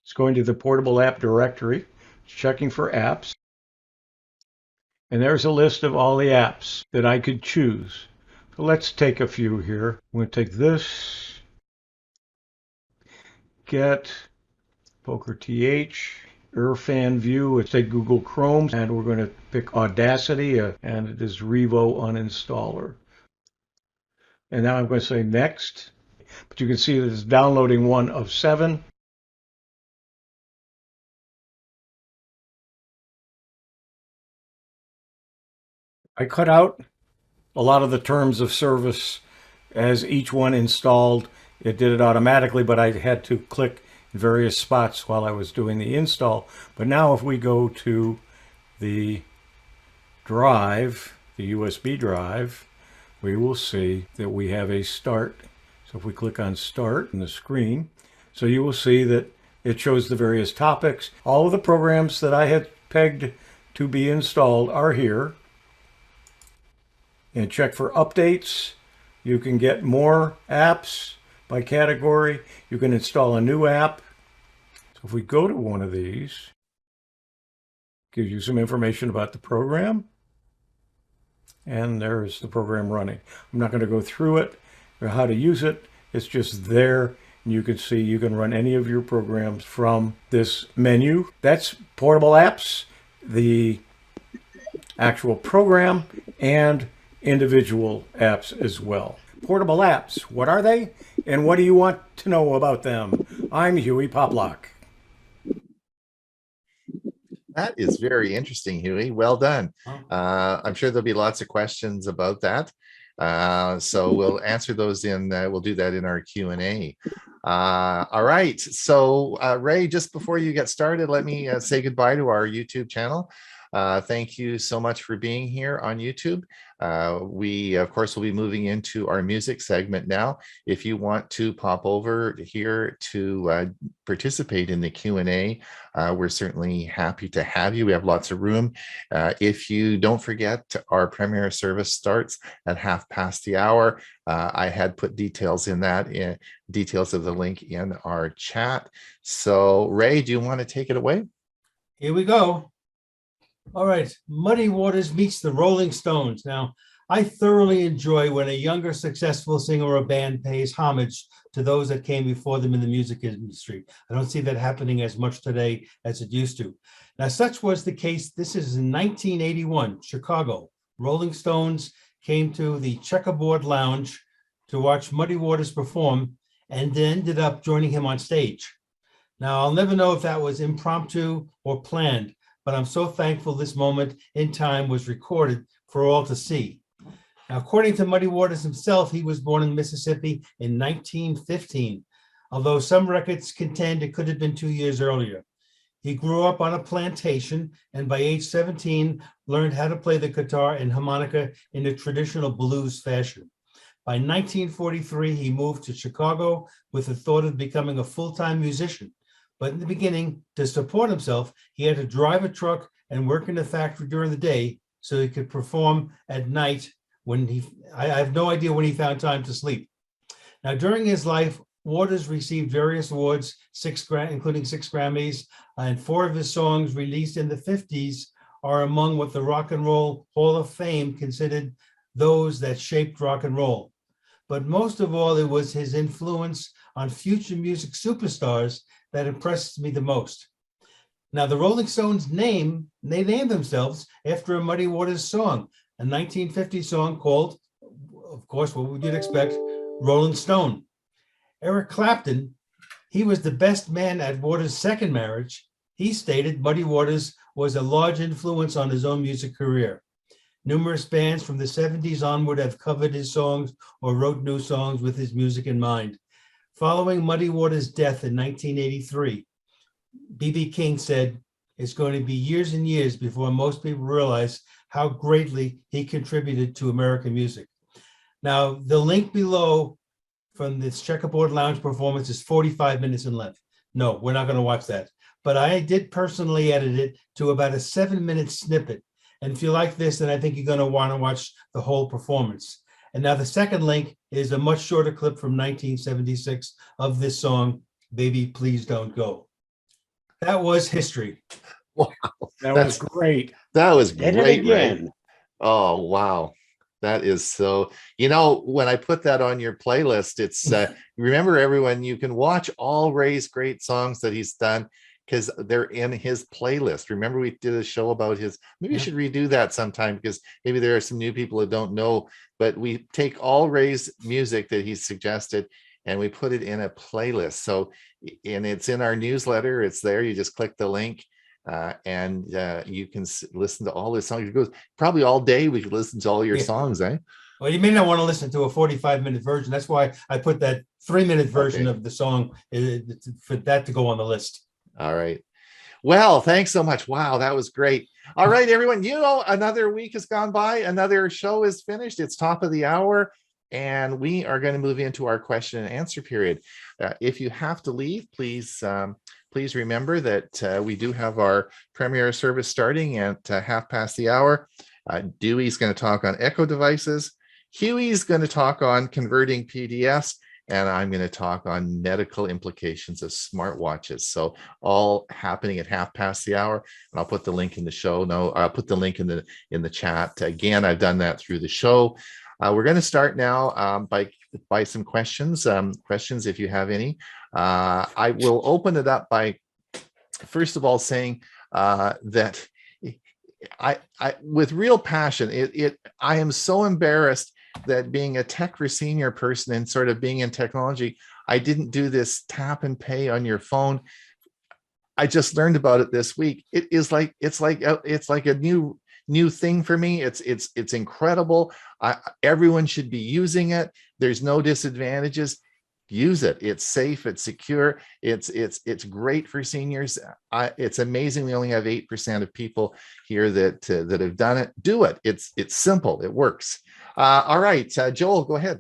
It's going to the portable app directory. It's checking for apps. And there's a list of all the apps that I could choose. So let's take a few here. I'm going to take this. Get Poker TH. Irfan View, it's a Google Chrome, and we're going to pick Audacity, and it is Revo Uninstaller. And now I'm going to say next, but you can see that it's downloading one of 7. I cut out a lot of the terms of service as each one installed. It did it automatically, but I had to click various spots while I was doing the install. But now if we go to the drive, the USB drive, we will see that we have a start. So if we click on start in the screen, so you will see that it shows the various topics. All of the programs that I had pegged to be installed are here. And check for updates. You can get more apps by category. You can install a new app. So if we go to one of these, gives you some information about the program. And there's the program running. I'm not going to go through it or how to use it. It's just there. And you can see you can run any of your programs from this menu. That's portable apps, the actual program, and individual apps as well. Portable apps, what are they? And what do you want to know about them? I'm Hewie Poplock. That is very interesting, Hewie. Well done. I'm sure there'll be lots of questions about that. So we'll answer those we'll do that in our Q&A. All right. So Ray, just before you get started, let me say goodbye to our YouTube channel. Thank you so much for being here on YouTube. We, of course, will be moving into our music segment now. If you want to pop over here to participate in the Q&A, we're certainly happy to have you. We have lots of room. If you don't forget, our premiere service starts at 1:30. I had put details in that, details of the link in our chat. So Ray, do you want to take it away? Here we go. All right, Muddy Waters meets the Rolling Stones. Now, I thoroughly enjoy when a younger, successful singer or band pays homage to those that came before them in the music industry. I don't see that happening as much today as it used to. Now, such was the case. This is in 1981, Chicago. Rolling Stones came to the Checkerboard Lounge to watch Muddy Waters perform and then ended up joining him on stage. Now, I'll never know if that was impromptu or planned, but I'm so thankful this moment in time was recorded for all to see. Now, according to Muddy Waters himself, he was born in Mississippi in 1915, although some records contend it could have been 2 years earlier. He grew up on a plantation and by age 17 learned how to play the guitar and harmonica in a traditional blues fashion. By 1943, he moved to Chicago with the thought of becoming a full-time musician. But in the beginning, to support himself, he had to drive a truck and work in the factory during the day so he could perform at night when I have no idea when he found time to sleep. Now, during his life, Waters received various awards, including 6 Grammys, and 4 of his songs released in the 50s are among what the Rock and Roll Hall of Fame considered those that shaped rock and roll. But most of all, it was his influence on future music superstars that impressed me the most. Now, the Rolling Stones they named themselves after a Muddy Waters song, a 1950 song called, of course, what we did expect, Rolling Stone. Eric Clapton, he was the best man at Waters' second marriage. He stated Muddy Waters was a large influence on his own music career. Numerous bands from the 70s onward have covered his songs or wrote new songs with his music in mind. Following Muddy Waters' death in 1983, B.B. King said, "It's going to be years and years before most people realize how greatly he contributed to American music." Now, the link below from this Checkerboard Lounge performance is 45 minutes in length. No, we're not going to watch that. But I did personally edit it to about a 7-minute snippet. And if you like this, then I think you're going to want to watch the whole performance. And now the second link is a much shorter clip from 1976 of this song, "Baby, Please Don't Go." That was history. Wow, That was great. That was Did great, it Ray. again. Oh, wow. That is so, when I put that on your playlist, it's, remember everyone, you can watch all Ray's great songs that he's done because they're in his playlist. Remember we did a show about maybe you should redo that sometime because maybe there are some new people that don't know, but we take all Ray's music that he's suggested and we put it in a playlist. So, and it's in our newsletter, it's there, you just click the link. And you can listen to all his songs. It goes probably all day. We could listen to all your songs, eh? Well, you may not want to listen to a 45-minute version. That's why I put that 3-minute version of the song for that to go on the list. All right. Well, thanks so much. Wow, that was great. All right, everyone. Another week has gone by. Another show is finished. It's top of the hour, and we are going to move into our question and answer period. If you have to leave, please remember that we do have our premiere service starting at half past the hour. Dewey's going to talk on Echo devices. Hewie's going to talk on converting PDFs. And I'm going to talk on medical implications of smartwatches. So all happening at half past the hour. And I'll put the link in the show. No, I'll put the link in the chat. Again, I've done that through the show. We're going to start now by some questions. Questions, if you have any. I will open it up by first of all saying that I with real passion. I am so embarrassed that being a tech for senior person and sort of being in technology, I didn't do this tap and pay on your phone. I just learned about it this week. It's like a new thing for me. It's incredible. Everyone should be using it. There's no disadvantages. Use it. It's safe. It's secure. It's great for seniors. It's amazing. We only have 8% of people here that have done it. Do it. It's simple. It works. All right, Joel, go ahead.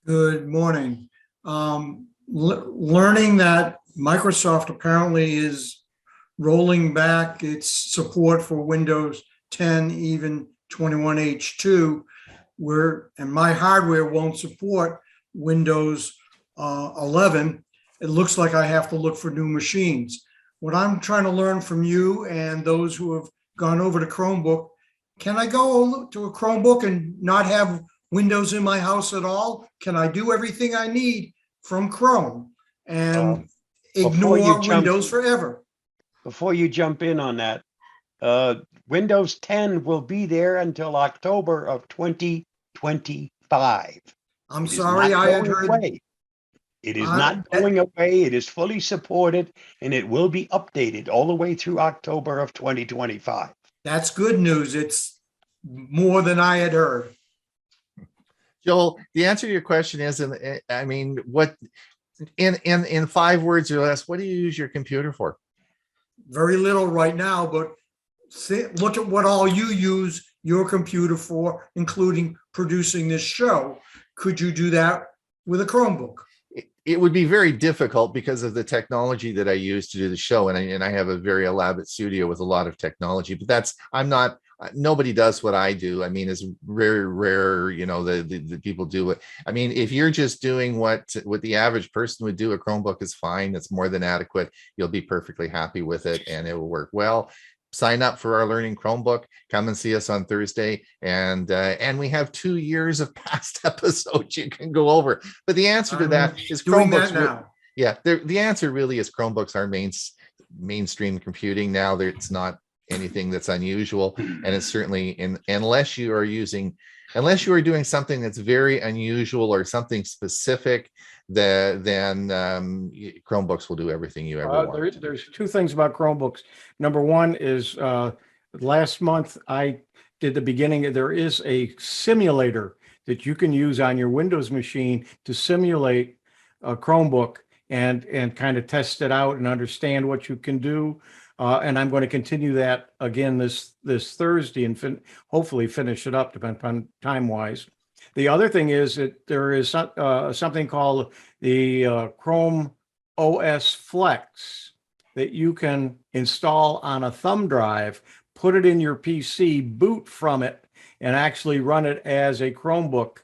Good morning. Learning that Microsoft apparently is rolling back its support for Windows 10, even 21H2, and my hardware won't support Windows 11. It looks like I have to look for new machines. What I'm trying to learn from you and those who have gone over to Chromebook, can I go to a Chromebook and not have Windows in my house at all? Can I do everything I need from Chrome and ignore Windows forever? Before you jump in on that, Windows 10 will be there until October of 2025. I'm sorry, I had heard. It is not going away. It is fully supported, and it will be updated all the way through October of 2025. That's good news. It's more than I had heard. Joel, the answer to your question is, I mean, what in 5 words or less, what do you use your computer for? Very little right now, but look at what all you use your computer for, including producing this show. Could you do that with a Chromebook? It would be very difficult because of the technology that I use to do the show. And I have a very elaborate studio with a lot of technology, but nobody does what I do. I mean, it's very rare, the people do it. I mean, if you're just doing what the average person would do, a Chromebook is fine. It's more than adequate. You'll be perfectly happy with it and it will work well. Sign up for our Learning Chromebook. Come and see us on Thursday. And we have 2 years of past episodes you can go over. But the answer to that is Chromebooks. The answer really is Chromebooks are mainstream computing now. It's not anything that's unusual. And it's certainly, unless you are doing something that's very unusual or something specific, then Chromebooks will do everything you ever want. There's 2 things about Chromebooks. Number one is last month I did the beginning. There is a simulator that you can use on your Windows machine to simulate a Chromebook and kind of test it out and understand what you can do. And I'm going to continue that again this Thursday and hopefully finish it up, depending upon time-wise. The other thing is that there is something called the Chrome OS Flex that you can install on a thumb drive, put it in your PC, boot from it, and actually run it as a Chromebook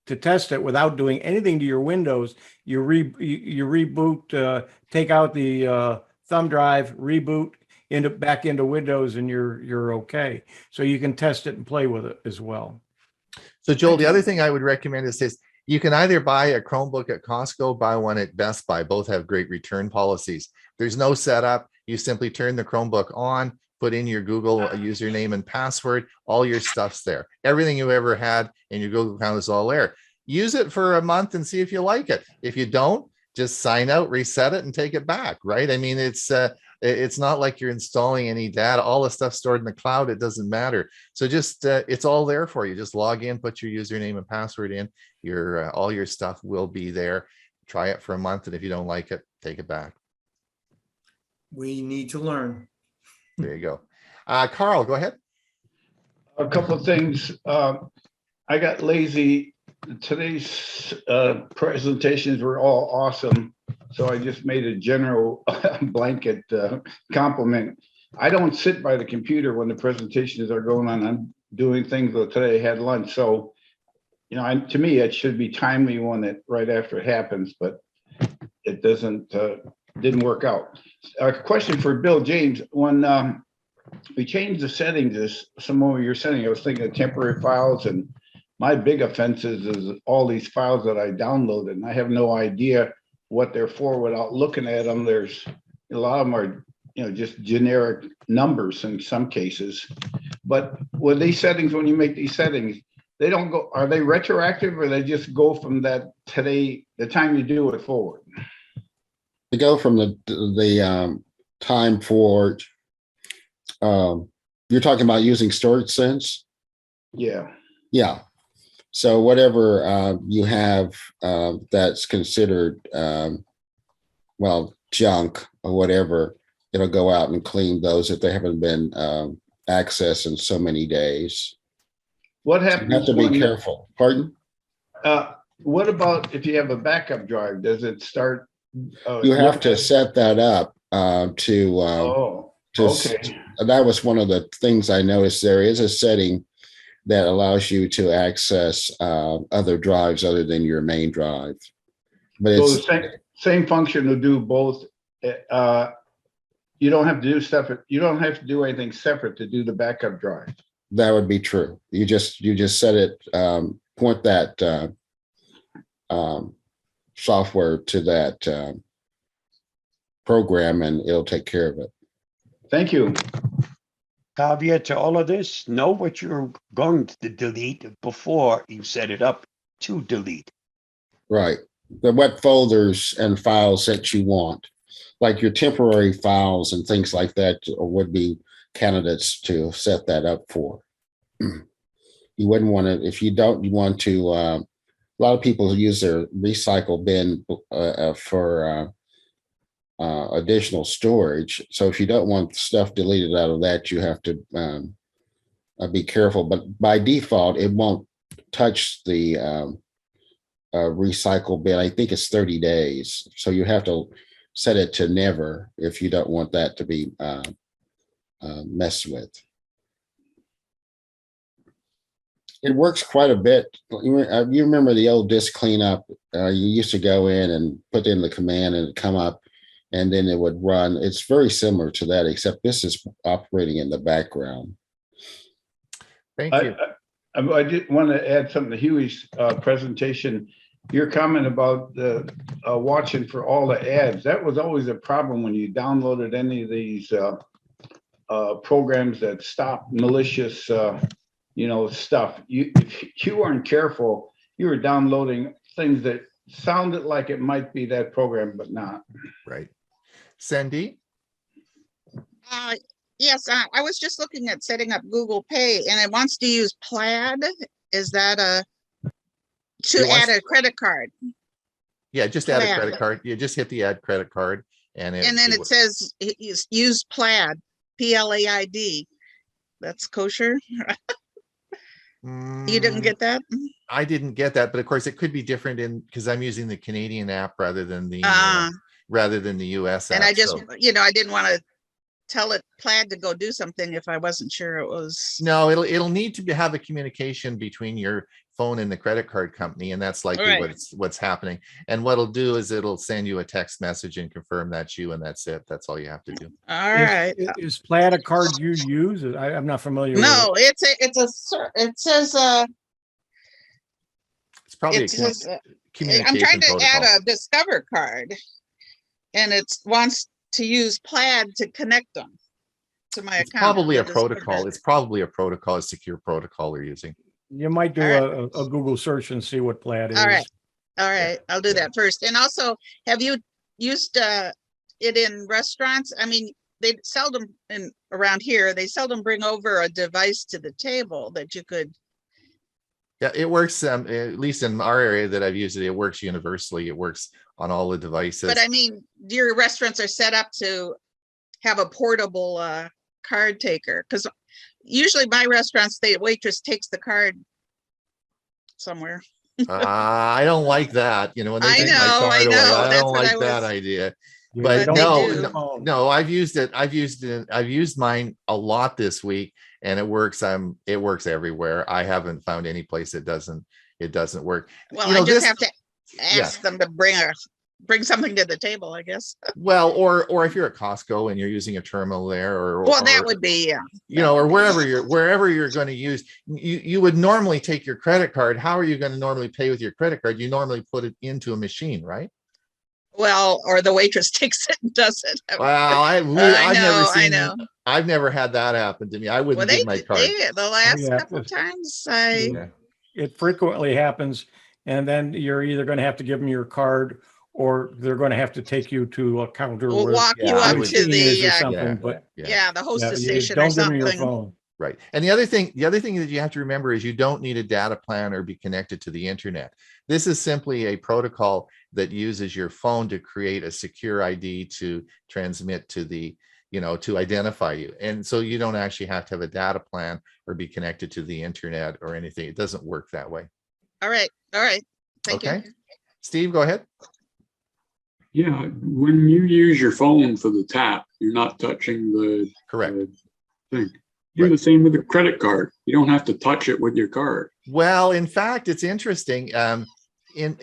to test it without doing anything to your Windows. You reboot, take out the thumb drive, reboot back into Windows, and you're okay. So you can test it and play with it as well. So Joel, the other thing I would recommend is this: you can either buy a Chromebook at Costco, buy one at Best Buy. Both have great return policies. There's no setup. You simply turn the Chromebook on, put in your Google username and password. All your stuff's there. Everything you ever had in your Google account is all there. Use it for a month and see if you like it. If you don't, just sign out, reset it, and take it back, right? I mean, it's not like you're installing any data. All the stuff stored in the cloud, it doesn't matter. So just it's all there for you. Just log in, put your username and password in. All your stuff will be there. Try it for a month, and if you don't like it, take it back. We need to learn. There you go. Carl, go ahead. A couple of things. I got lazy. Today's presentations were all awesome. So I just made a general blanket compliment. I don't sit by the computer when the presentations are going on. I'm doing things. Today I had lunch. So, you know, to me, it should be timely when it right after it happens, but it didn't work out. A question for Bill James. When we changed the settings, some of your setting, I was thinking of temporary files, and my big offense is all these files that I downloaded, and I have no idea what they're for without looking at them. There's a lot of them are, you know, just generic numbers in some cases. But with these settings, when you make these settings, they don't go, are they retroactive, or they just go from that today, the time you do it forward? To go from the time forward. You're talking about using storage sense? Yeah. Yeah. So whatever you have that's considered, well, junk or whatever, it'll go out and clean those if they haven't been accessed in so many days. What So you happens? have to be careful. Pardon? What about if you have a backup drive? Does it start? You have to set that up to okay. that was one of the things I noticed. There is a setting that allows you to access other drives other than your main drive. But So it's the same function to do both. You don't have to do separate. You don't have to do anything separate to do the backup drive. that would be true. You just set it, point that software to that program, and it'll take care of it. Thank you. Caveat to all of this, know what you're going to delete before you set it up to delete. Right. What folders and files that you want, like your temporary files and things like that, would be candidates to set that up for. You wouldn't want to, if you don't want to, a lot of people use their recycle bin for additional storage. So if you don't want stuff deleted out of that, you have to be careful. But by default, it won't touch the recycle bin. I think it's 30 days. So you have to set it to never if you don't want that to be messed with. It works quite a bit. You remember the old disk cleanup? You used to go in and put in the command and it'd come up and then it would run. It's very similar to that, except this is operating in the background. Thank you. I did want to add something to Huey's presentation. Your comment about the watching for all the ads, that was always a problem when you downloaded any of these programs that stop malicious stuff. If you weren't careful, you were downloading things that sounded like it might be that program, but not. Right. Sandy? Yes, I was just looking at setting up Google Pay, and it wants to use Plaid. Is that to add a credit card? Yeah, just add a credit card. You just hit the add credit card, and then it says use Plaid, PLAID. That's kosher. You didn't get that? I didn't get that, but of course it could be different because I'm using the Canadian app rather than the US app. And I just, I didn't want to tell it Plaid to go do something if I wasn't sure it was. No, it'll need to have a communication between your phone and the credit card company, and that's likely what's happening. And what it'll do is it'll send you a text message and confirm that's you, and that's it. That's all you have to do. All right. Is Plaid a card you use? I'm not familiar with it. No, it says It's probably communication I'm trying to protocol. add a Discover card, and it wants to use Plaid to connect them to my account. Probably a protocol. It's probably a protocol, a secure protocol they're using. You might do a Google search and see what Plaid is. All right. I'll do that first. And also, have you used it in restaurants? I mean, they seldom around here, they seldom bring over a device to the table that you could. Yeah, it works. At least in our area that I've used it, it works universally. It works on all the devices. But I mean, your restaurants are set up to have a portable card taker, because usually my restaurants, the waitress takes the card somewhere. I don't like that. You know, when they I take my know, card away, I that's don't what like I that was. idea. You But don't they use do. your phone. no, I've used it. I've used mine a lot this week, and it works. It works everywhere. I haven't found any place it doesn't work. Well, You know, I just this, have to ask them to bring something to the table, I guess. well, or if you're at Costco and you're using a terminal there, Well, that would be, yeah. you know, or wherever you're going to use, you would normally take your credit card. How are you going to normally pay with your credit card? You normally put it into a machine, right? Well, or the waitress takes it and does it. Well, I've never I seen, know. I've never had that happen to me. I Well, wouldn't give my card. the last yeah, couple of it's- times Yeah. It frequently happens, and then you're either going to have to give them your card, or they're going to have to take you to a counter will where walk Yeah, you I up would- to machine is the, or something. yeah. But yeah, the yeah, hostess you station or don't give them your something. phone. Right. And the other thing that you have to remember is you don't need a data plan or be connected to the internet. This is simply a protocol that uses your phone to create a secure ID to transmit to the, you know, to identify you. And so you don't actually have to have a data plan or be connected to the internet or anything. It doesn't work that way. All right. Thank Okay. you. Steve, go ahead. Yeah, when you use your phone for the tap, you're not touching the Correct. thing. Do Right. the same with a credit card. You don't have to touch it with your card. Well, in fact, it's interesting. In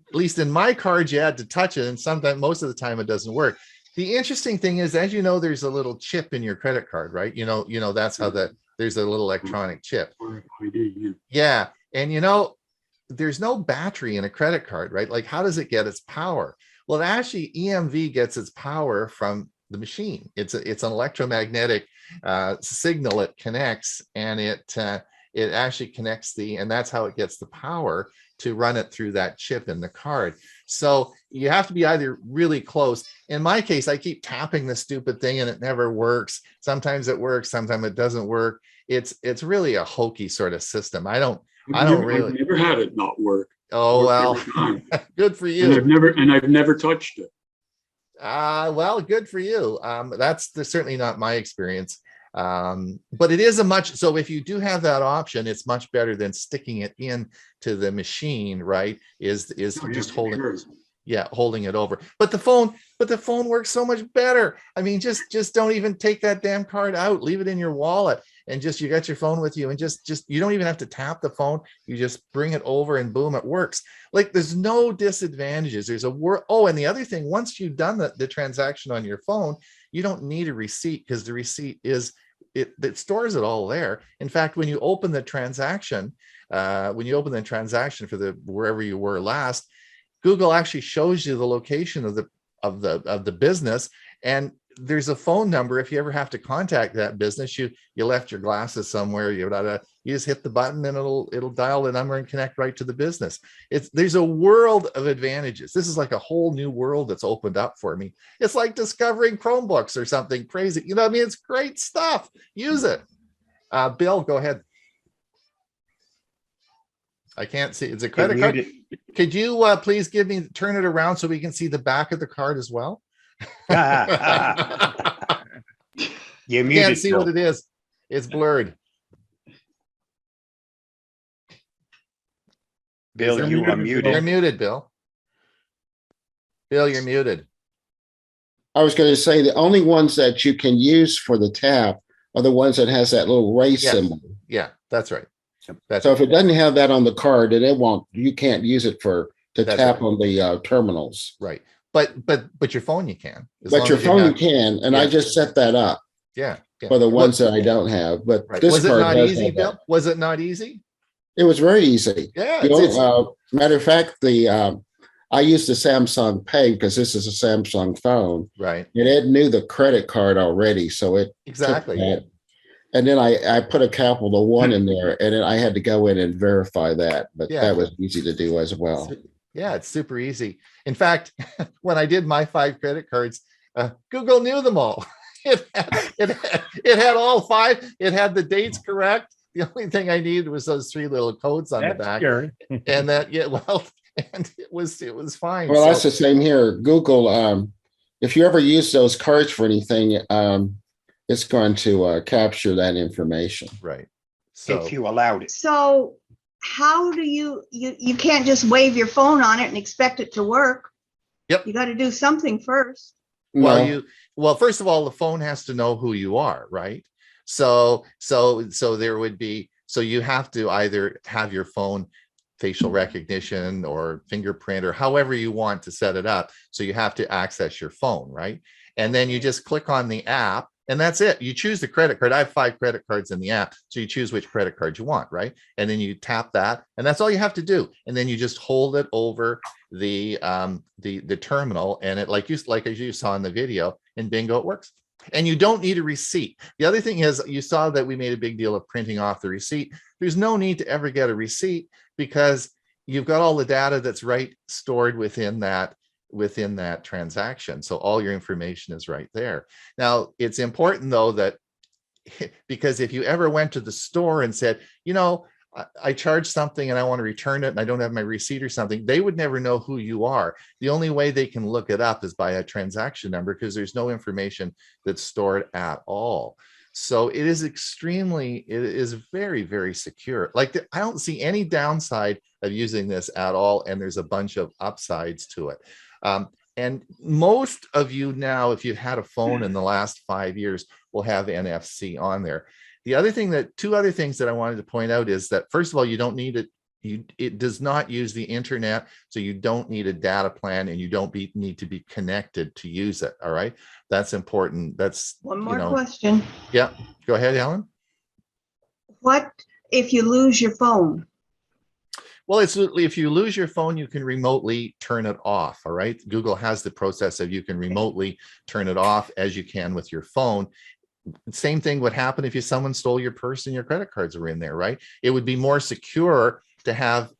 at least in my cards, you had to touch it, and sometimes, most of the time, it doesn't work. The interesting thing is, as you know, there's a little chip in your credit card, right? You know that's how there's a little electronic chip. RFID, yeah. Yeah, and you know, there's no battery in a credit card, right? Like, how does it get its power? Well, actually, EMV gets its power from the machine. It's an electromagnetic signal. It connects, and it actually connects and that's how it gets the power to run it through that chip in the card. So you have to be either really close. In my case, I keep tapping the stupid thing and it never works. Sometimes it works, sometimes it doesn't work. It's really a hokey sort of system. I don't really. I've never had it not work. Oh, Worked well, every time. good for And you. I've never touched it. Well, good for you. That's certainly not my experience. But it is so if you do have that option, it's much better than sticking it in to the machine, right? Is Oh, yeah, just for holding, sure. yeah, holding it over. But the phone works so much better. I mean, just don't even take that damn card out, leave it in your wallet, and you got your phone with you, and just you don't even have to tap the phone. You just bring it over and boom, it works. Like, there's no disadvantages. There's and the other thing, once you've done the transaction on your phone, you don't need a receipt, because the receipt it stores it all there. In fact, when you open the transaction for wherever you were last, Google actually shows you the location of the business, and there's a phone number. If you ever have to contact that business, you left your glasses somewhere, you just hit the button and it'll dial the number and connect right to the business. There's a world of advantages. This is like a whole new world that's opened up for me. It's like discovering Chromebooks or something crazy. You know what I mean? It's great stuff. Use it. Bill, go ahead. I can't see. It's a credit card. Could you please turn it around so we can see the back of the card as well? You Can't muted, see Bill. what it is. It's blurred. Bill, you are You're muted. muted, Bill. Bill, you're muted. I was going to say the only ones that you can use for the tap are the ones that has that little ray Yeah. symbol. Yeah, that's right. That's So if it doesn't have that on the card, then you can't use it to That's tap right. on the terminals. right. But your phone you can. As But long your as phone you have- can, and Yeah. I just set that up Yeah. for the ones that I don't have. But Right. this Was it card not does easy, have Bill? that. Was it not easy? It was very easy. Yeah. You know, matter of fact, I used the Samsung Pay because this is a Samsung phone, right. and it knew the credit card already, so it took Exactly. that. And then I put a capital one in there, and then I had to go in and verify that. But Yeah. that was easy to do as well. Yeah, it's super easy. In fact, when I did my 5 credit cards, Google knew them all. It had all 5. It had the dates correct. The only thing I needed was those 3 little codes on That's the back, scary. and that and it was fine. Well, So- that's the same here. Google if you ever use those cards for anything, it's going to capture that information. Right. So If you allowed it. So how do you can't just wave your phone on it and expect it to work? Yep. You got to do something first. No. well, first of all, the phone has to know who you are, right? So there would be, so you have to either have your phone facial recognition or fingerprint or however you want to set it up. So you have to access your phone, right? And then you just click on the app and that's it. You choose the credit card. I have 5 credit cards in the app. So you choose which credit card you want, right? And then you tap that and that's all you have to do. And then you just hold it over the terminal and it like as you saw in the video, and bingo, it works. And you don't need a receipt. The other thing is, you saw that we made a big deal of printing off the receipt. There's no need to ever get a receipt because you've got all the data that's stored within that transaction. So all your information is right there. Now, it's important though that because if you ever went to the store and said, I charged something and I want to return it and I don't have my receipt or something, they would never know who you are. The only way they can look it up is by a transaction number because there's no information that's stored at all. So it is very, very secure. Like I don't see any downside of using this at all. And there's a bunch of upsides to it. And most of you now, if you've had a phone in the last 5 years, will have NFC on there. Two other things that I wanted to point out is that, first of all, you don't need it. It does not use the internet, so you don't need a data plan and you don't need to be connected to use it. All right. That's important. That's One more question. Yeah. Go ahead, Helen. What if you lose your phone? Well, if you lose your phone, you can remotely turn it off. All right. Google has the process of you can remotely turn it off as you can with your phone. Same thing would happen if someone stole your purse and your credit cards were in there, right? It would be more secure to have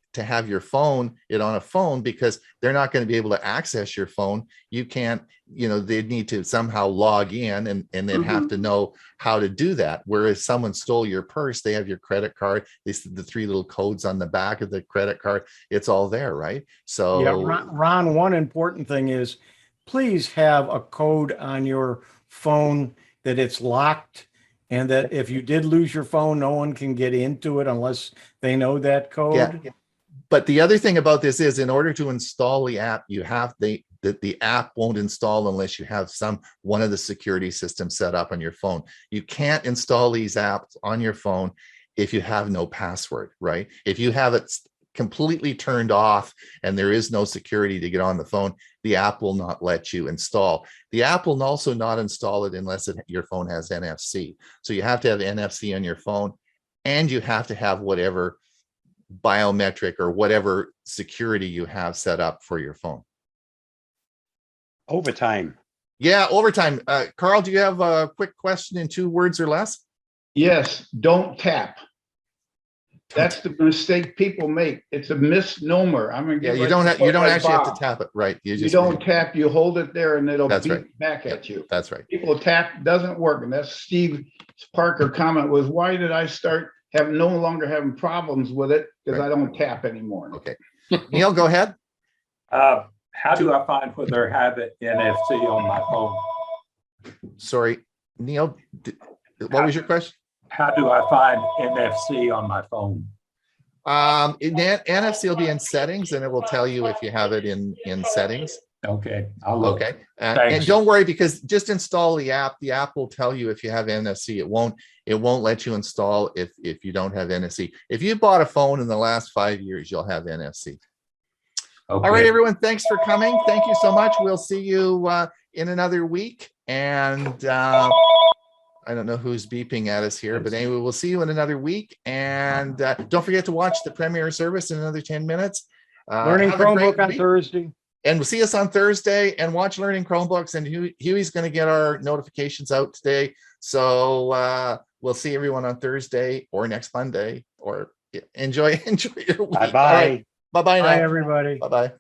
your phone on a phone because they're not going to be able to access your phone. You can't, they'd need to somehow log in and then have to know how to do that. Whereas someone stole your purse, they have your credit card, the 3 little codes on the back of the credit card, it's all there, right? So yeah, Ron, one important thing is please have a code on your phone that it's locked and that if you did lose your phone, no one can get into it unless they know that code. Yeah. But the other thing about this is, in order to install the app, the app won't install unless you have one of the security systems set up on your phone. You can't install these apps on your phone if you have no password, right? If you have it completely turned off and there is no security to get on the phone, the app will not let you install. The app will also not install it unless your phone has NFC. So you have to have NFC on your phone and you have to have whatever biometric or whatever security you have set up for your phone. Overtime. Yeah, overtime. Carl, do you have a quick question in 2 words or less? Yes, don't tap. That's the mistake people make. It's a misnomer. I'm gonna get you don't actually have to tap it, right? You don't tap, you hold it there and it'll That's beep right. back at you. That's right. People tap, doesn't work. And that's Steve Parker comment was, why did I start no longer having problems with it? Because I don't tap anymore. Okay. Neil, go ahead. How do I find whether I have it NFC on my phone? Sorry, Neil, what was your question? How do I find NFC on my phone? NFC will be in settings and it will tell you if you have it in settings. Okay, I'll look. Okay, and don't worry, because just install the app. The app will tell you if you have NFC. It won't let you install if you don't have NFC. If you bought a phone in the last 5 years, you'll have NFC. Okay. All right, everyone, thanks for coming. Thank you so much. We'll see you in another week. And I don't know who's beeping at us here, but anyway, we'll see you in another week. And don't forget to watch the premiere service in another 10 minutes. Learning Chromebook on Thursday. And we'll see us on Thursday and watch Learning Chromebooks. And Hewie's going to get our notifications out today. So we'll see everyone on Thursday or next Monday, or enjoy your week. Bye-bye. Bye-bye now. Bye, everybody. Bye-bye.